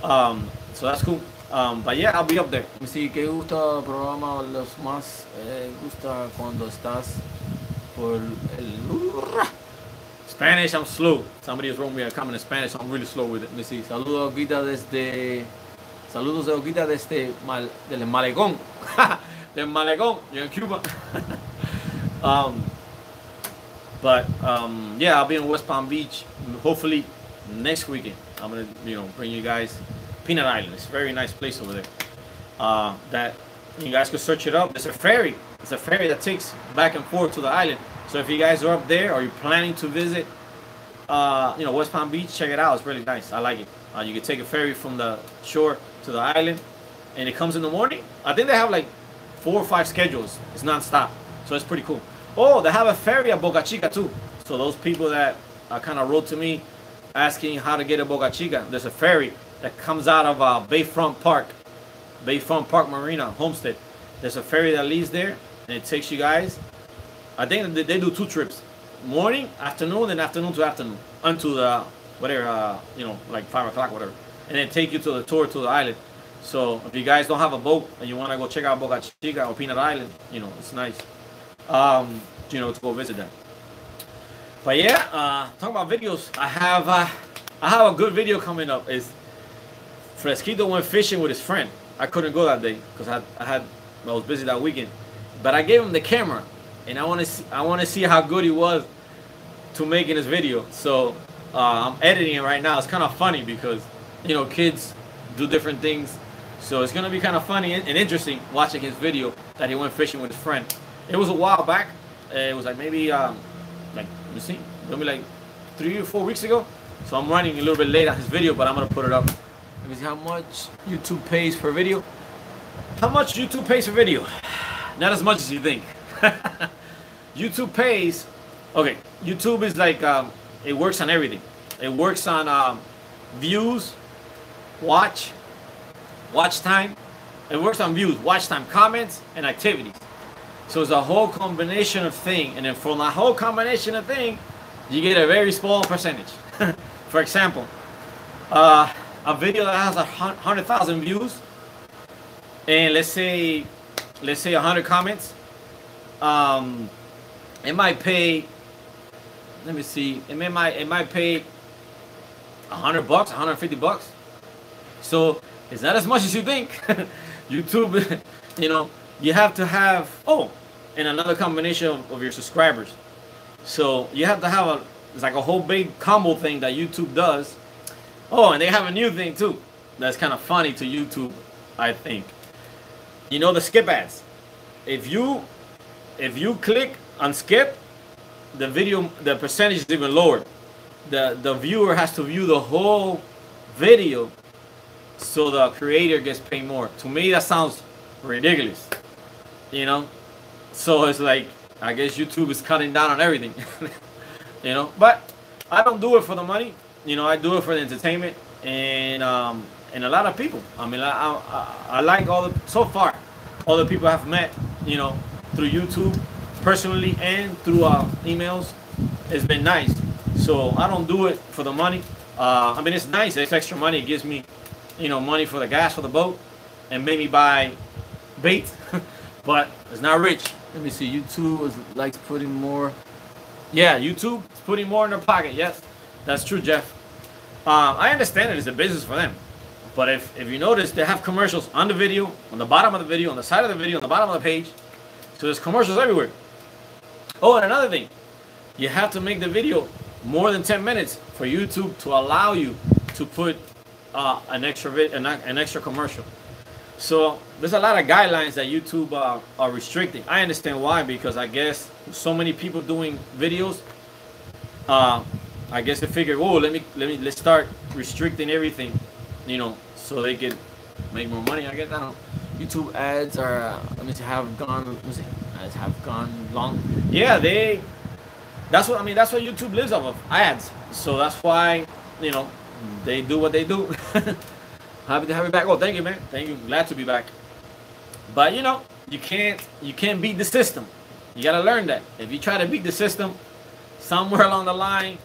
So that's cool. But yeah, I'll be up there. Let me see. ¿Qué gusta programa los más gusta cuando estás por el Spanish? I'm slow. Somebody has wrote me a comment in Spanish. So I'm really slow with it. Let me see. Saludos de Olguita desde del Malecón. Del Malecón. You're in Cuba. Yeah, I'll be in West Palm Beach. Hopefully next weekend. I'm gonna, you know, bring you guys Peanut Island. It's a very nice place over there. That you guys can search it up. There's a ferry. It's a ferry that takes back and forth to the island. So if you guys are up there or you're planning to visit, you know, West Palm Beach, check it out. It's really nice. I like it. You can take a ferry from the shore to the island, and it comes in the morning. I think they have like 4 or 5 schedules. It's non-stop, so it's pretty cool. Oh, they have a ferry at Boca Chica too. So those people that kind of wrote to me asking how to get to Boca Chica, there's a ferry that comes out of Bayfront Park Marina, Homestead. There's a ferry that leaves there, and it takes you guys. I think they do 2 trips, morning, afternoon, and afternoon to afternoon, unto the whatever, you know, like 5 o'clock, whatever, and then take you to the tour to the island. So if you guys don't have a boat and you want to go check out Boca Chica or Peanut Island, you know, it's nice, you know, to go visit that. But yeah, talking about videos, I have a good video coming up. Is Fresquito went fishing with his friend. I couldn't go that day because I was busy that weekend, but I gave him the camera, and I want to see how good he was to making this video. So I'm editing it right now. It's kind of funny because, you know, kids do different things, so it's gonna be kind of funny and interesting watching his video that he went fishing with his friend. It was a while back. It was like maybe like, let me see, maybe like 3 or 4 weeks ago. So I'm running a little bit late on his video, but I'm gonna put it up. Let me see how much YouTube pays per video. How much YouTube pays per video? Not as much as you think. YouTube pays. Okay, YouTube is like it works on everything. It works on views, watch time. It works on views, watch time, comments, and activities. So it's a whole combination of thing, and then from that whole combination of thing, you get a very small percentage. For example, a video that has 100,000 views, and let's say 100 comments, it might pay. Let me see. It might pay $100, $150. So it's not as much as you think. YouTube, you know, you have to have and another combination of your subscribers. So you have to have it's like a whole big combo thing that YouTube does. Oh, and they have a new thing too that's kind of funny to YouTube, I think. You know, the skip ads. If you click on skip, the video, the percentage is even lower. The viewer has to view the whole video, so the creator gets paid more. To me, that sounds ridiculous, you know. So it's like, I guess YouTube is cutting down on everything. You know, but I don't do it for the money. You know, I do it for the entertainment, and a lot of people. I mean, I like so far all the people I've met, you know, through YouTube, personally, and through emails. It's been nice. So I don't do it for the money. I mean, it's nice. It's extra money. It gives me, you know, money for the gas for the boat, and maybe buy bait. But it's not rich. Let me see. YouTube likes putting more. Yeah, YouTube is putting more in their pocket. Yes, that's true, Jeff. I understand it is a business for them. But if you notice, they have commercials on the video, on the bottom of the video, on the side of the video, on the bottom of the page. So there's commercials everywhere. Oh, and another thing. You have to make the video more than 10 minutes for YouTube to allow you to put an extra commercial. So there's a lot of guidelines that YouTube are restricting. I understand why, because I guess so many people doing videos, I guess they figured, oh, let's start restricting everything, you know, so they can make more money. I guess I don't know. YouTube ads are ads have gone long. Yeah, that's what YouTube lives off of, ads. So that's why, you know, they do what they do. Happy to have you back. Oh, thank you, man. Thank you. Glad to be back. But you know, you can't beat the system. You gotta learn that. If you try to beat the system, somewhere along the line,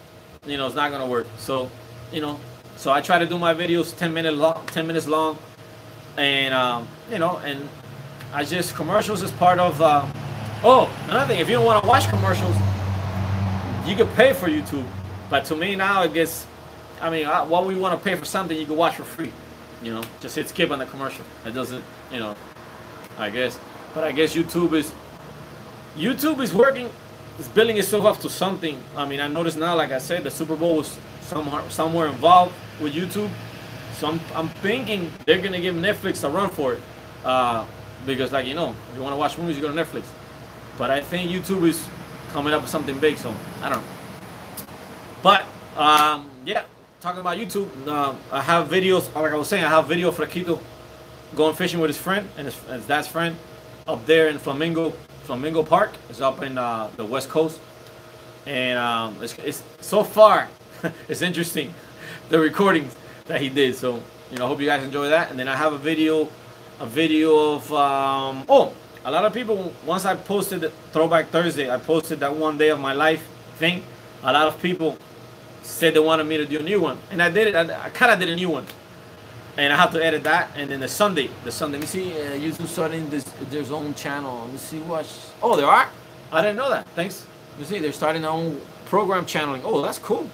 you know, it's not gonna work. So, you know, so I try to do my videos 10 minutes long, and you know, and I just commercials is part of. Oh, another thing, if you don't want to watch commercials, you can pay for YouTube. But to me now, it gets. I mean, what we want to pay for something you can watch for free. You know, just hit skip on the commercial. It doesn't, you know, I guess. But I guess YouTube is working, is building itself up to something. I mean, I noticed now, like I said, the Super Bowl was somewhere involved with YouTube. So I'm thinking they're gonna give Netflix a run for it, because, like, you know, if you want to watch movies, you go to Netflix. But I think YouTube is coming up with something big, so I don't know. But yeah. Talking about YouTube, I have videos, like I was saying, I have video of Fraquito going fishing with his friend and his dad's friend up there in Flamingo Park. It's up in the West Coast, and it's so far it's interesting, the recordings that he did. So, you know, I hope you guys enjoy that. And then I have a video of a lot of people, once I posted Throwback Thursday, I posted that one day of my life thing. A lot of people said they wanted me to do a new one, and I did it. I kind of did a new one, and I have to edit that. And then the Sunday. Let me see. YouTube starting their own channel. Let me see. Watch. Oh, there are. I didn't know that. Thanks. Let me see. They're starting their own program channeling. Oh, that's cool.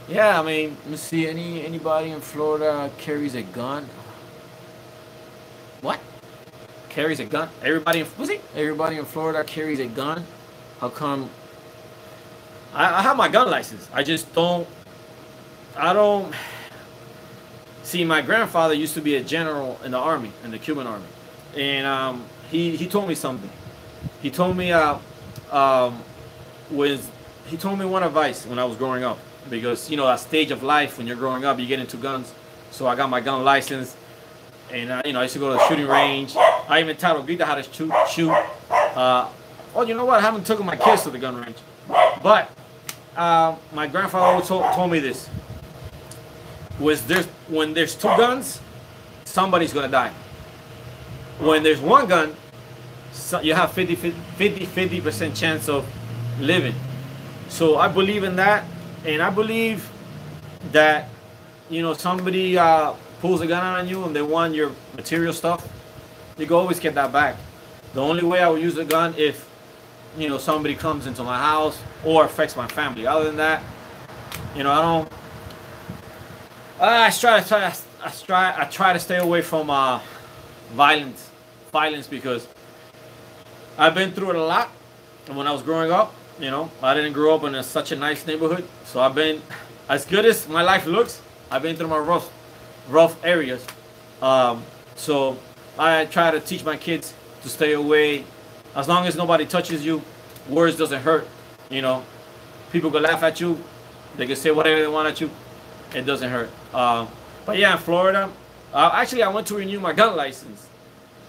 Yeah. I mean, let me see. Anybody in Florida carries a gun? What? Carries a gun? Everybody in Florida carries a gun. How come? I have my gun license. I don't see. My grandfather used to be a general in the army, in the Cuban army, and he told me something. He told me one advice when I was growing up, because, you know, that stage of life when you're growing up, you get into guns. So I got my gun license, and you know, I used to go to the shooting range. I even taught Obita how to shoot. Oh, you know what? I haven't taken my kids to the gun range, but my grandfather always told me this: when there's two guns, somebody's gonna die. When there's one gun, you have 50% chance of living. So I believe in that, and I believe that, you know, somebody pulls a gun on you and they want your material stuff, you can always get that back. The only way I would use a gun if, you know, somebody comes into my house or affects my family. Other than that, you know, I don't. I try to stay away from violence because I've been through it a lot. And when I was growing up, you know, I didn't grow up in such a nice neighborhood. So I've been, as good as my life looks, I've been through my rough areas. So I try to teach my kids to stay away. As long as nobody touches you, words doesn't hurt. You know, people can laugh at you. They can say whatever they want at you. It doesn't hurt. But yeah, in Florida, actually I went to renew my gun license.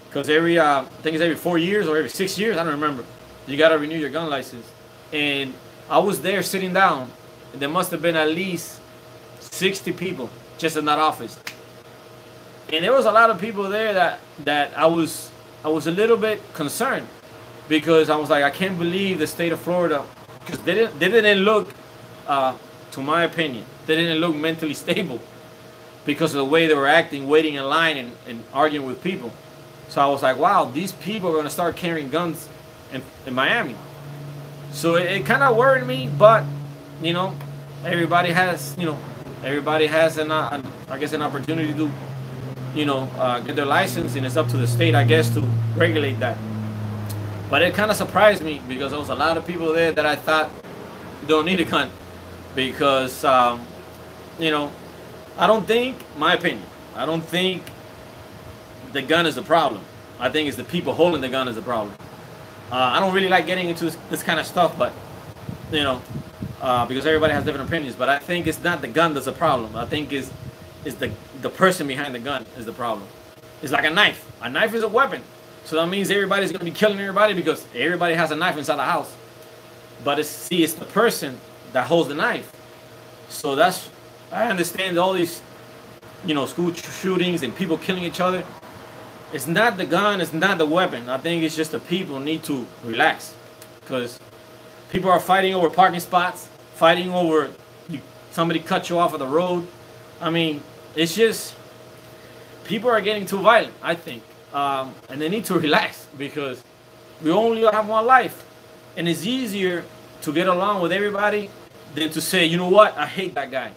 Because I think it's every 4 years or every 6 years, I don't remember. You got to renew your gun license. And I was there sitting down. And there must have been at least 60 people just in that office. And there was a lot of people there that I was a little bit concerned. Because I was like, I can't believe the state of Florida. Because they didn't look, to my opinion, they didn't look mentally stable. Because of the way they were acting, waiting in line and arguing with people. So I was like, wow, these people are going to start carrying guns in Miami. So it kind of worried me, but, you know, everybody has an opportunity to, you know, get their license, and it's up to the state, I guess, to regulate that. But it kind of surprised me because there was a lot of people there that I thought don't need a gun because, you know, I don't think the gun is the problem. I think it's the people holding the gun is the problem. I don't really like getting into this kind of stuff, but, you know, because everybody has different opinions. But I think it's not the gun that's the problem. I think it's the person behind the gun is the problem. It's like a knife. A knife is a weapon. So that means everybody's going to be killing everybody because everybody has a knife inside the house. But it's the person that holds the knife. So I understand all these, you know, school shootings and people killing each other. It's not the gun, it's not the weapon. I think it's just the people need to relax. Because people are fighting over parking spots, fighting over somebody cut you off of the road. I mean, it's just, people are getting too violent, I think. And they need to relax because we only have one life. And it's easier to get along with everybody than to say, you know what, I hate that guy.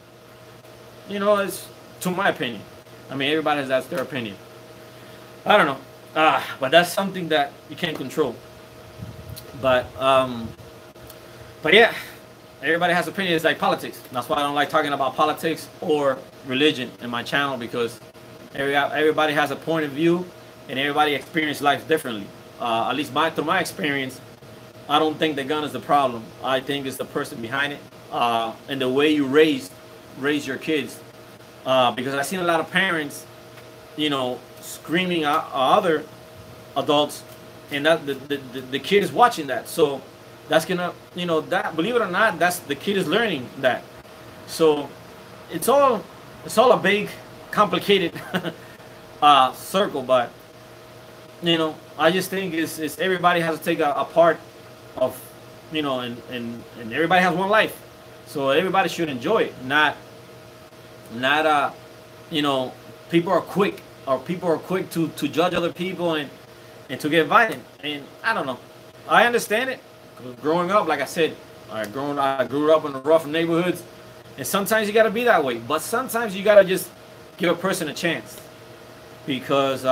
You know, it's, to my opinion. I mean, everybody has their opinion. I don't know. But that's something that you can't control. But yeah, everybody has opinions like politics. That's why I don't like talking about politics or religion in my channel because everybody has a point of view and everybody experiences life differently. At least through my experience, I don't think the gun is the problem. I think it's the person behind it and the way you raise your kids. Because I've seen a lot of parents, you know, screaming at other adults, and that the kid is watching that. So that's gonna, you know, that, believe it or not, that's the kid is learning that. So it's all a big complicated circle. But you know, I just think it's everybody has to take a part of, you know, and everybody has one life, so everybody should enjoy it. Not you know, people are quick to judge other people and to get violent. And I don't know. I understand it. Growing up, like I said, I grew up in rough neighborhoods, and sometimes you gotta be that way. But sometimes you gotta just give a person a chance because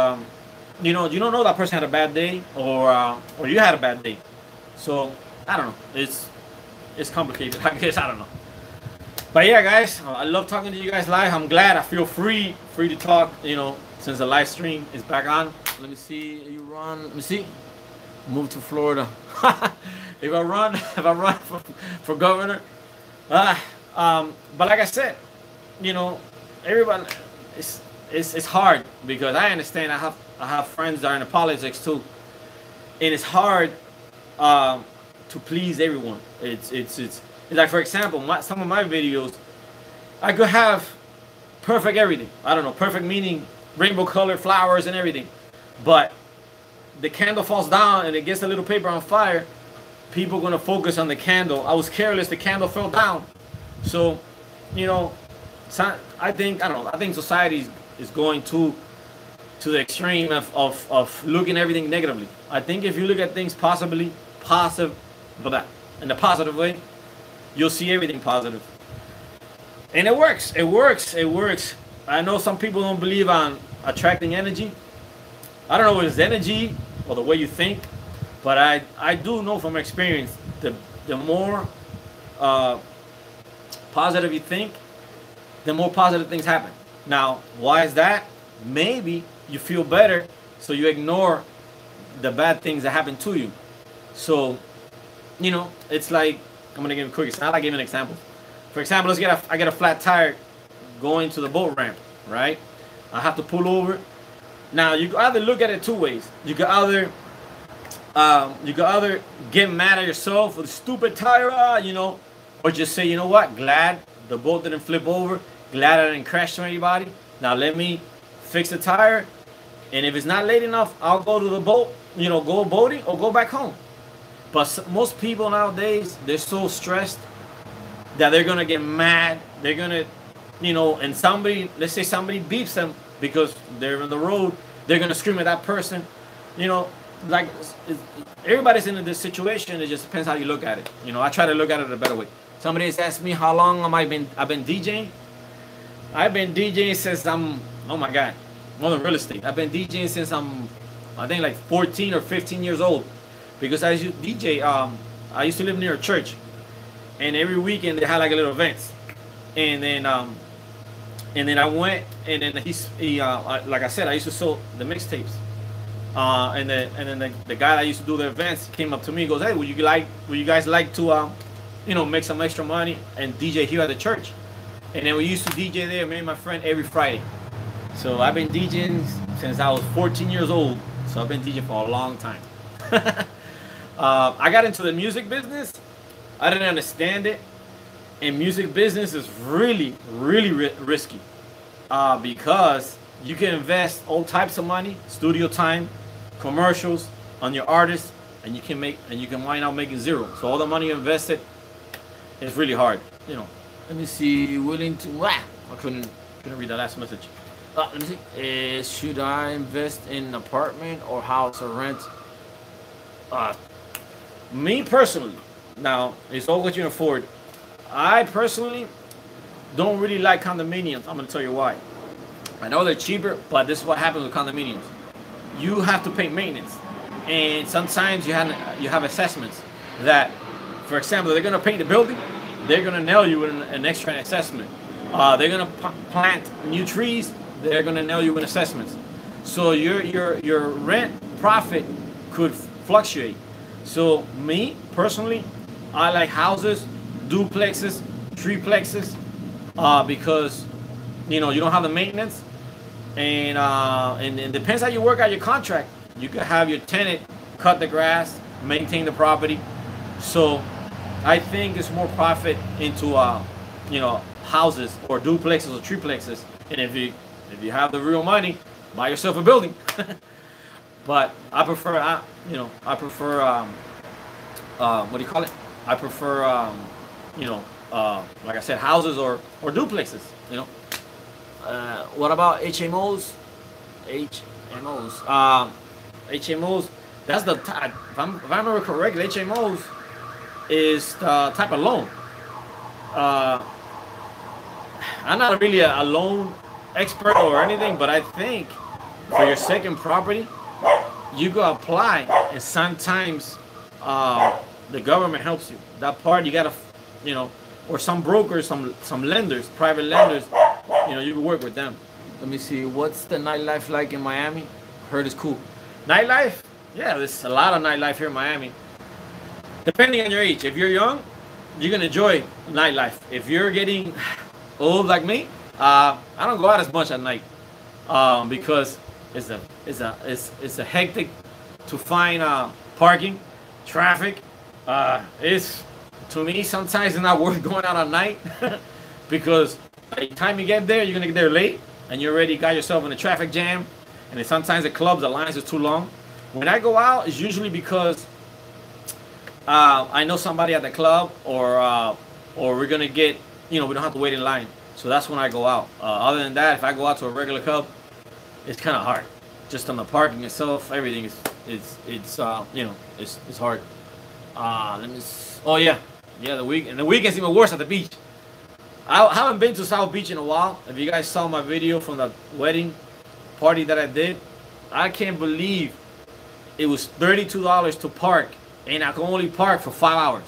you know, you don't know that person had a bad day or you had a bad day. So I don't know. It's complicated. I guess, I don't know. But yeah, guys, I love talking to you guys live. I'm glad I feel free to talk, you know, since the live stream is back on. Let me see, let me see. Move to Florida. if I run for governor. But like I said, you know, everybody, it's hard because I understand. I have friends that are in the politics too, and it's hard to please everyone. It's like, for example, some of my videos, I could have perfect everything. I don't know, perfect meaning rainbow colored flowers and everything. But the candle falls down and it gets a little paper on fire. People are going to focus on the candle. I was careless, the candle fell down. So, you know, I think, I don't know, I think society is going to the extreme of looking at everything negatively. I think if you look at things positive, in a positive way, you'll see everything positive. And it works. It works. It works. I know some people don't believe on attracting energy. I don't know if it's energy or the way you think, but I do know from experience the more positive you think, the more positive things happen. Now, why is that? Maybe you feel better, so you ignore the bad things that happen to you. So, you know, it's like, I'm gonna give a quick. It's not like giving an example. For example, I get a flat tire going to the boat ramp, right? I have to pull over. Now you can either look at it two ways. You can either get mad at yourself for the stupid tire, you know, or just say, you know what? Glad the boat didn't flip over. Glad I didn't crash to anybody. Now let me fix the tire, and if it's not late enough, I'll go to the boat, you know, go boating or go back home. But most people nowadays, they're so stressed that they're gonna get mad. They're gonna, you know, and let's say somebody beeps them because they're on the road, they're gonna scream at that person. You know, like everybody's in this situation. It just depends how you look at it. You know, I try to look at it a better way. Somebody has asked me how long I've been DJing. I've been DJing since oh my God, more than real estate. I've been DJing since I think like 14 or 15 years old, because I used to DJ. I used to live near a church, and every weekend they had like a little events, and then I went, and then like I said, I used to sell the mixtapes, and then the guy that used to do the events came up to me and goes, hey, would you guys like to you know, make some extra money and DJ here at the church? And then we used to DJ there, me and my friend, every Friday. So I've been DJing since I was 14 years old. So I've been DJing for a long time. I got into the music business. I didn't understand it. And music business is really, really risky. Because you can invest all types of money, studio time, commercials on your artists, and you can wind up making zero. So all the money you invested is really hard, you know. Let me see. Willing to? I couldn't read the last message. Let me see. Should I invest in an apartment or house or rent? Me personally, now it's all what you can afford. I personally don't really like condominiums. I'm gonna tell you why. I know they're cheaper, but this is what happens with condominiums. You have to pay maintenance, and sometimes you have assessments that, for example, they're gonna paint the building. They're gonna nail you with an extra assessment. They're gonna plant new trees. They're gonna nail you with assessments. So your rent profit could fluctuate. So me personally, I like houses, duplexes, threeplexes, because you know you don't have the maintenance, and it depends how you work out your contract. You could have your tenant cut the grass, maintain the property. So I think it's more profit into you know, houses or duplexes or triplexes. And if you have the real money, buy yourself a building. But I prefer what do you call it? I prefer you know, like I said, houses or duplexes. You know. What about HMOs? HMOs. That's the type. If I remember correctly, HMOs is the type of loan. I'm not really a loan expert or anything, but I think for your second property, you go apply, and sometimes the government helps you. That part you gotta, you know, or some brokers, some lenders, private lenders, you know, you can work with them. Let me see, what's the nightlife like in Miami? Heard it's cool. Nightlife? Yeah, there's a lot of nightlife here in Miami. Depending on your age. If you're young, you're gonna enjoy nightlife. If you're getting old like me, I don't go out as much at night because it's a hectic to find parking, traffic. It's, to me, sometimes it's not worth going out at night because by the time you get there, you're gonna get there late, and you already got yourself in a traffic jam. And then sometimes the clubs, the lines are too long. When I go out, it's usually because I know somebody at the club, or we're gonna get, you know, we don't have to wait in line. So that's when I go out. Other than that, if I go out to a regular club, it's kind of hard. Just on the parking itself, everything is it's hard. Let me. Oh yeah, the weekend's even worse at the beach. I haven't been to South Beach in a while. If you guys saw my video from the wedding party that I did, I can't believe it was $32 to park, and I can only park for 5 hours.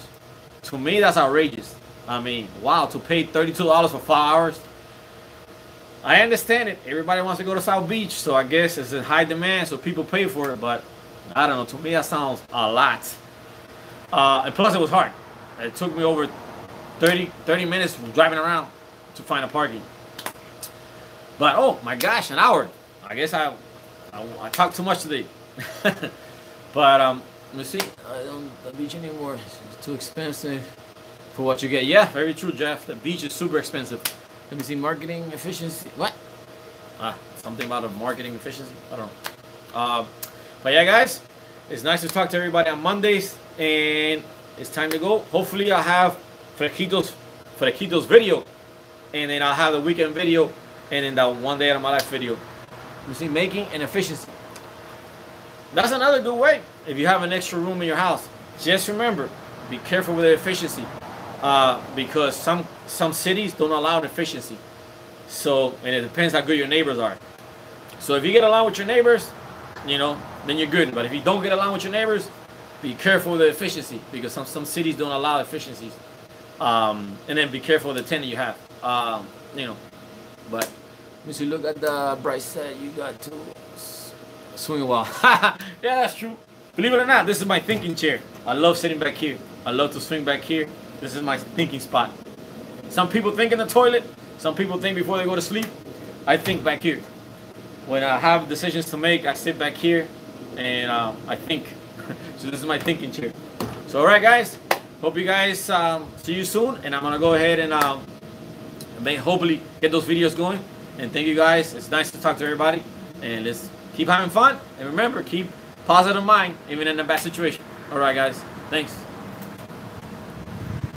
To me, that's outrageous. I mean, wow, to pay $32 for 5 hours. I understand it. Everybody wants to go to South Beach, so I guess it's in high demand, so people pay for it. But I don't know. To me, that sounds a lot. And plus, it was hard. It took me over 30 minutes driving around to find a parking. But oh my gosh, an hour. I guess I talked too much today. But let me see. I don't the beach anymore. It's too expensive for what you get. Yeah, very true, Jeff. The beach is super expensive. Let me see. Marketing efficiency. What? Something about a marketing efficiency. I don't know. But yeah, guys, it's nice to talk to everybody on Mondays, and it's time to go. Hopefully, I'll have Fresquito's video, and then I'll have the weekend video, and then that one day out of my life video. You see, making an efficiency. That's another good way. If you have an extra room in your house, just remember, be careful with the efficiency, because some cities don't allow an efficiency. So, and it depends how good your neighbors are. So if you get along with your neighbors, then you're good. But if you don't get along with your neighbors, be careful with the efficiency, because some cities don't allow efficiencies. And then be careful with the tenant you have. But let me see. Look at the bright side. You got to swing a while. Yeah, that's true. Believe it or not, this is my thinking chair. I love sitting back here. I love to swing back here. This is my thinking spot. Some people think in the toilet. Some people think before they go to sleep. I think back here. When I have decisions to make, I sit back here and I think. So this is my thinking chair. So all right, guys. Hope you guys see you soon. And I'm gonna go ahead and hopefully get those videos going. And thank you guys. It's nice to talk to everybody. And let's keep having fun. And remember, keep positive mind even in a bad situation. All right, guys. Thanks.